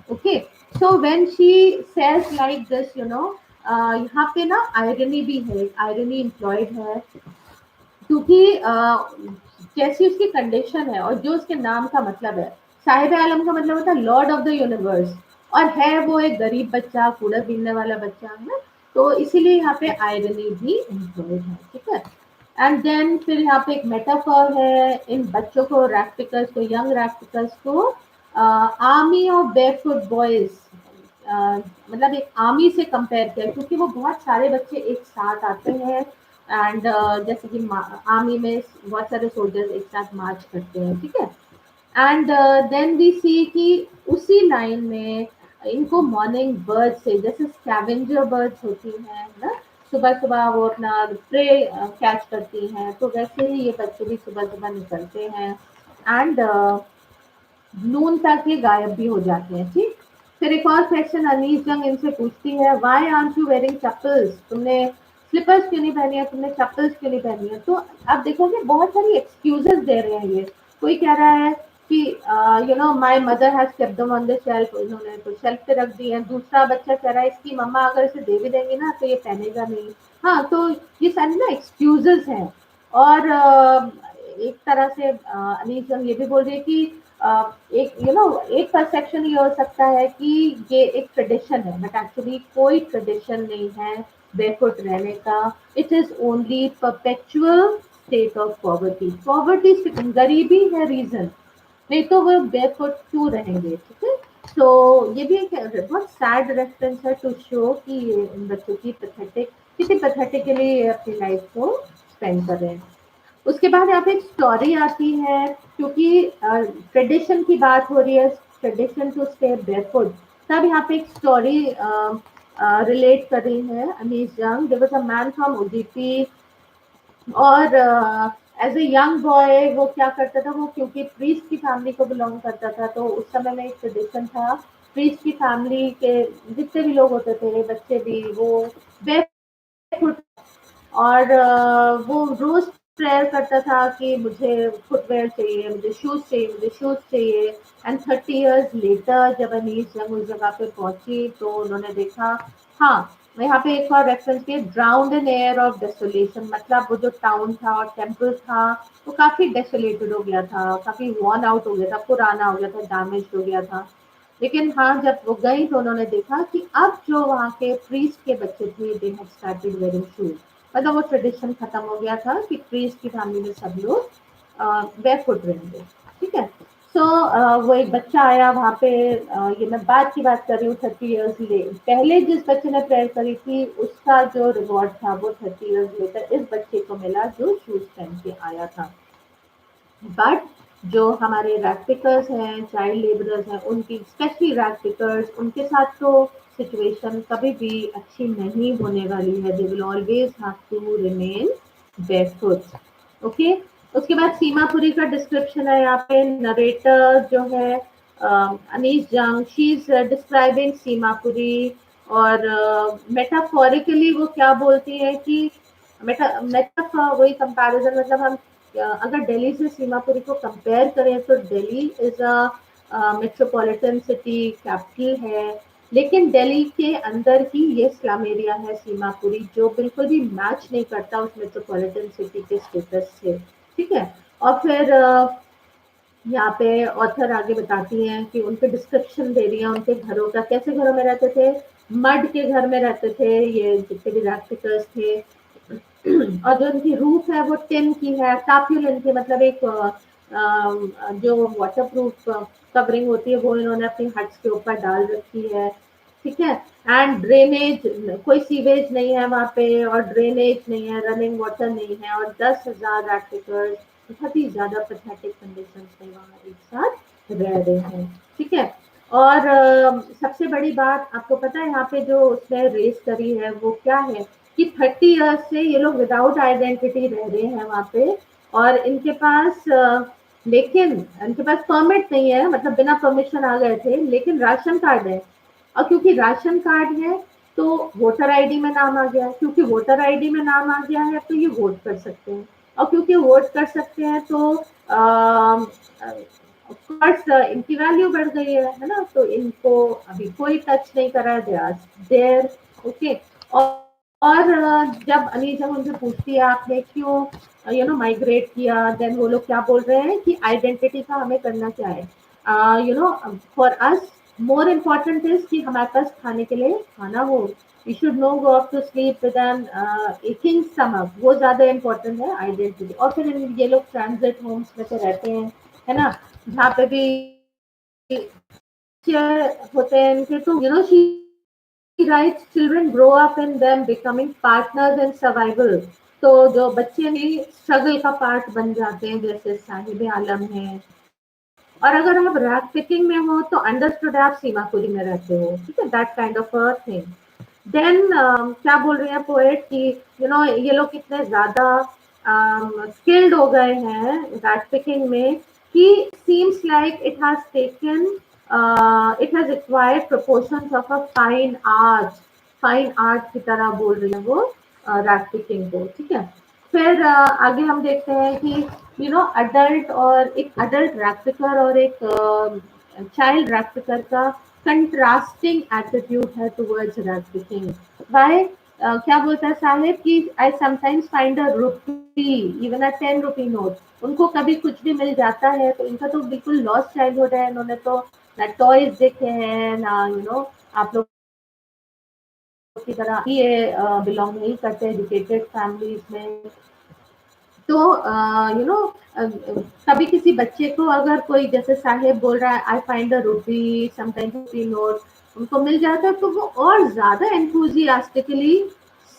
Okay, so when she says like this, यहाँ पे ना आयरनी भी है, आयरनी इम्प्लॉयड है, क्योंकि जैसी उसकी कंडीशन है और जो उसके नाम का मतलब है, साहिब आलम का मतलब होता है लॉर्ड ऑफ द यूनिवर्स, और है वो एक गरीब बच्चा, कूड़ा बीनने वाला बच्चा है ना, तो इसीलिए यहाँ पे आयरनी भी इम्प्लॉयड है, ठीक है। एंड देन फिर यहाँ पे एक मेटाफर है, इन बच्चों को, रैप्टिकल्स को, यंग रैप्टिकल्स को आर्मी ऑफ बेयरफुट बॉयज, मतलब एक आर्मी से कंपेयर किया, क्योंकि वो बहुत सारे बच्चे एक साथ आते हैं, एंड जैसे कि आर्मी में बहुत सारे सोल्जर्स एक साथ मार्च करते हैं, ठीक है। एंड देन वी सी कि उसी लाइन में इनको मॉर्निंग बर्ड से, जैसे स्कैवेंजर बर्ड्स होती हैं ना, सुबह सुबह वो अपना प्रे कैच करती हैं, तो वैसे ही ये बच्चे भी सुबह सुबह निकलते हैं, एंड नून तक ये गायब भी हो जाते हैं, ठीक। फिर एक और क्वेश्चन अनीस जंग इनसे पूछती है, why aren't you wearing chappals, तुमने स्लीपर्स क्यों नहीं पहनी है, तुमने चप्पल्स क्यों नहीं पहनी है। तो आप देखोगे बहुत सारी एक्सक्यूजेस दे रहे हैं ये। कोई कह रहा है कि my mother has kept them on the shelf, इन्होंने तो शेल्फ पे रख दी है। दूसरा बच्चा कह रहा है इसकी मम्मा अगर इसे दे भी देंगी ना तो ये पहनेगा नहीं। हाँ, तो ये सारी ना एक्सक्यूजेस हैं। और एक तरह से अनीस जंग ये भी बोल रही है कि एक एक परसेप्शन ये हो सकता है कि ये एक ट्रेडिशन है, बट एक्चुअली कोई ट्रेडिशन नहीं है बेयरफुट रहने का। It is only perpetual state of poverty. Poverty, गरीबी है रीजन, नहीं तो वो बेयरफुट क्यों रहेंगे, ठीक है। तो ये भी एक बहुत सैड रेफरेंस है टू शो कि ये इन बच्चों की पैथेटिक, कितनी पैथेटिकली अपनी लाइफ को स्पेंड कर रहे हैं। उसके बाद यहाँ पे एक स्टोरी आती है, क्योंकि ट्रेडिशन की बात हो रही है, ट्रेडिशन टू स्टे बेयरफुट, तब यहाँ पे एक स्टोरी रिलेट कर रही है Anees Jung. There was a man from Udupi, और एज ए यंग बॉय वो क्या करता था, वो क्योंकि प्रीस्ट की फैमिली को बिलोंग करता था, तो उस समय में एक ट्रेडिशन था, प्रीस्ट की फैमिली के जितने भी लोग होते थे, बच्चे भी, वो बेयरफुट, और वो रोज प्रेयर करता था कि मुझे फुटवेयर चाहिए, मुझे शूज चाहिए, मुझे शूज चाहिए। एंड 30 इयर्स लेटर जब अनीस जंग उस जगह पे पहुंची तो उन्होंने देखा, हाँ, यहाँ पे एक और रेफरेंस किया, drowned in air of desolation, मतलब वो जो टाउन था और टेम्पल था वो काफी डेसोलेटेड हो गया था, काफी वॉर्न आउट हो गया था, पुराना हो गया था, डैमेज हो गया था। लेकिन हाँ, जब वो गई तो उन्होंने देखा कि अब जो वहाँ के प्रीस्ट के बच्चे थे, they had started wearing shoes, मतलब वो ट्रेडिशन खत्म हो गया था कि प्रीस्ट की फैमिली में सब लोग बेयरफुट रहेंगे, ठीक है। सो वो एक बच्चा आया वहाँ पे, ये मैं बाद की बात कर रही हूँ, 30 इयर्स ले पहले जिस बच्चे ने प्रेयर करी थी उसका जो रिवॉर्ड था वो 30 इयर्स लेकर इस बच्चे को मिला जो शूज पहन के आया था। बट जो हमारे रैग हैं, चाइल्ड लेबरर्स हैं, उनकी, स्पेशली रैग उनके साथ तो सिचुएशन कभी भी अच्छी नहीं होने वाली है। They will always have to remain barefoot, okay. उसके बाद सीमापुरी का डिस्क्रिप्शन है यहाँ पे, नरेटर जो है अनीस जंग, शी इज डिस्क्राइबिंग सीमापुरी, और मेटाफोरिकली वो क्या बोलती है कि मेटाफोर, वही कंपैरिजन, मतलब हम अगर दिल्ली से सीमापुरी को कंपेयर करें तो Delhi is a metropolitan city, capital है, लेकिन दिल्ली के अंदर ही ये स्लम एरिया है सीमापुरी, जो बिल्कुल भी मैच नहीं करता उस मेट्रोपॉलिटन सिटी के स्टेटस से, ठीक है। और फिर यहाँ पे ऑथर आगे बताती हैं कि उनके डिस्क्रिप्शन दे रही हैं उनके घरों का, कैसे घरों में रहते थे, मड के घर में रहते थे ये जितने भी रैप्टिकल्स थे। और जो उनकी रूफ है वो टिन की है, टाप्यूलिन की, मतलब एक जो वाटर प्रूफ कवरिंग होती है वो इन्होंने अपनी हट्स के ऊपर डाल रखी है, ठीक है। एंड ड्रेनेज, कोई सीवेज नहीं है वहाँ पे, और ड्रेनेज नहीं है, रनिंग वाटर नहीं है, और 10,000 रैप्टिकल्स बहुत ही ज्यादा पैथेटिक कंडीशन में वहाँ एक साथ रह रहे हैं, ठीक है। और सबसे बड़ी बात आपको पता है यहाँ पे जो उसने रेस करी है वो क्या है, कि 30 इयर्स से ये लोग विदाउट आइडेंटिटी रह रहे हैं वहाँ पे, और इनके पास लेकिन इनके पास परमिट नहीं है, मतलब बिना परमिशन आ गए थे, लेकिन राशन कार्ड है, और क्योंकि राशन कार्ड है तो वोटर आईडी में नाम आ गया है, क्योंकि वोटर आईडी में नाम आ गया है तो ये वोट कर सकते हैं, और क्योंकि वोट कर सकते हैं तो ऑफकोर्स इनकी वैल्यू बढ़ गई है ना? तो इनको अभी कोई टच नहीं कर रहा है, दे आर देयर। ओके। और जब अनीजा उनसे पूछती है आपने क्यों माइग्रेट किया, देन वो लोग क्या बोल रहे हैं कि आइडेंटिटी का हमें करना क्या है, for us more important is कि हमारे पास खाने के लिए खाना हो, we should no go off to sleep with an aching stomach, वो ज्यादा इम्पोर्टेंट है आइडेंटिटी। और फिर ये लोग ट्रांजिट होम्स में तो रहते हैं, है ना, जहाँ पे भी होते हैं इनके, तो she writes children grow up in them becoming partners in survival। तो जो बच्चे भी स्ट्रगल का पार्ट बन जाते हैं, जैसे साहिब आलम है। और अगर आप रैक पिकिंग में हो तो अंडरस्टूड आप सीमापुरी में रहते हो, ठीक है, that kind of a thing. Then क्या बोल रहे हैं पोएट कि ये लोग कितने ज्यादा स्किल्ड हो गए हैं रैक पिकिंग में, कि seems like it has acquired proportions of a fine art की तरह बोल रही है वो रैक पिकिंग को, ठीक है। फिर आगे हम देखते हैं कि अडल्ट और एक अडल्ट रैक पिकर और एक चाइल्ड रैक पिकर का कंट्रास्टिंग एटीट्यूड है टुवर्ड्स रैक पिकिंग। वाई क्या बोलता है साहिब कि I sometimes find a rupee even a 10 rupee note, उनको कभी कुछ भी मिल जाता है तो इनका तो बिल्कुल लॉस्ट चाइल्डहुड है, इन्होंने तो ना टॉयज देखे हैं ना आप लोग की तरह ये बिलोंग नहीं करते एजुकेटेड फैमिलीज में। तो कभी किसी बच्चे को अगर कोई जैसे साहेब बोल रहा है I find a rupee sometimes rupee note उनको मिल जाता है, तो वो और ज्यादा एंथुजियास्टिकली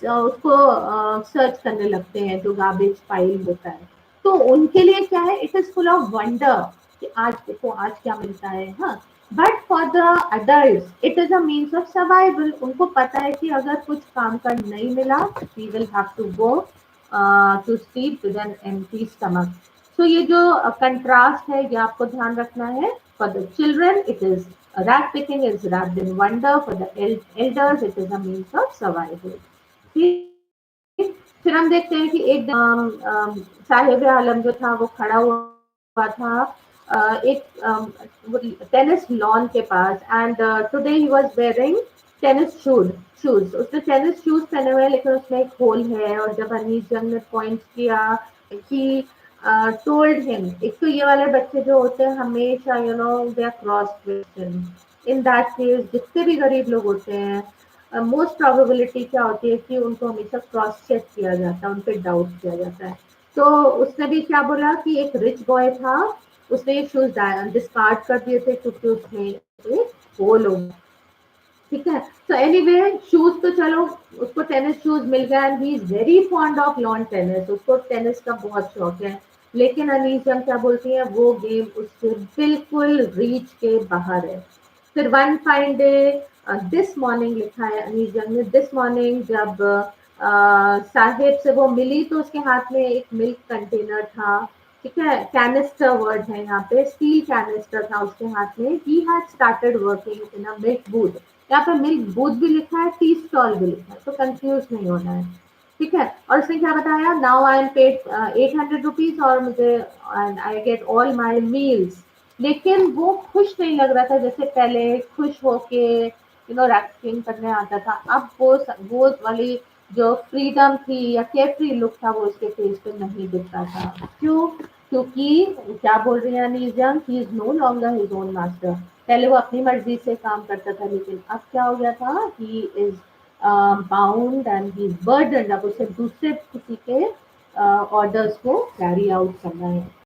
उसको सर्च करने लगते हैं जो गार्बेज पाइल होता है। तो उनके लिए क्या है, it is full of wonder कि आज देखो आज क्या मिलता है। हाँ, but for the adult it is a means of survival, उनको पता है कि अगर कुछ काम का नहीं मिला we will have to go to sleep with an empty stomach. तो ये जो कंट्रास्ट है ये आपको ध्यान रखना है। For the children it is rat picking is wrapped in wonder, for the elders it is a means of survival. फिर हम देखते हैं कि एक साहिब आलम जो था वो खड़ा हुआ था एक टेनिस लॉन के पास, and today he was wearing tennis shoes. उसने टेनिस शूज पहने हुए हैं लेकिन उसमें एक होल है, और जब अनीस जंग ने पॉइंट किया कि टोल्ड हिम, एक तो ये वाले बच्चे जो होते हैं हमेशा they are cross question. In that case जितने भी गरीब लोग होते हैं मोस्ट प्रोबेबिलिटी क्या होती है कि उनको हमेशा क्रॉस चेक किया जाता है, उन पर डाउट किया जाता है। तो उसने भी क्या बोला कि एक रिच बॉय था, उसने ये शूज डिस्कार्ड कर दिए थे क्योंकि उसमें एक होल हो, ठीक है। तो एनीवे शूज तो चलो, उसको टेनिस शूज मिल गया and he is very fond of lawn tennis, उसको टेनिस का बहुत शौक है। लेकिन अनीस जंग क्या बोलती है, वो गेम उससे बिल्कुल रीच के बाहर है। फिर one fine day this morning लिखा है अनीस जंग ने, दिस मॉर्निंग जब साहिब से वो मिली तो उसके हाथ में एक मिल्क कंटेनर था, ठीक है, कैनिस्टर वर्ड है यहाँ पे, स्टील कैनिस्टर था उसके हाथ में। He had started working in a milk booth, यहाँ पे मिल्क बूथ भी लिखा है, टी स्टॉल भी लिखा है, तो कंफ्यूज नहीं होना है, ठीक है। और उसने क्या बताया, now I am paid 800 rupees और मुझे I get all my meals. लेकिन वो खुश नहीं लग रहा था जैसे पहले खुश होके रैपिंग करने आता था। अब वो वाली जो फ्रीडम थी या केयरफ्री लुक था वो उसके फेस पे नहीं दिखता था। क्यों? क्योंकि क्या बोल रही है अनीजम, he is no longer his own master. पहले वो अपनी मर्जी से काम करता था लेकिन अब क्या हो गया था, he is bound and he is burden, अब उसे दूसरे किसी के ऑर्डर्स को कैरी आउट करना है।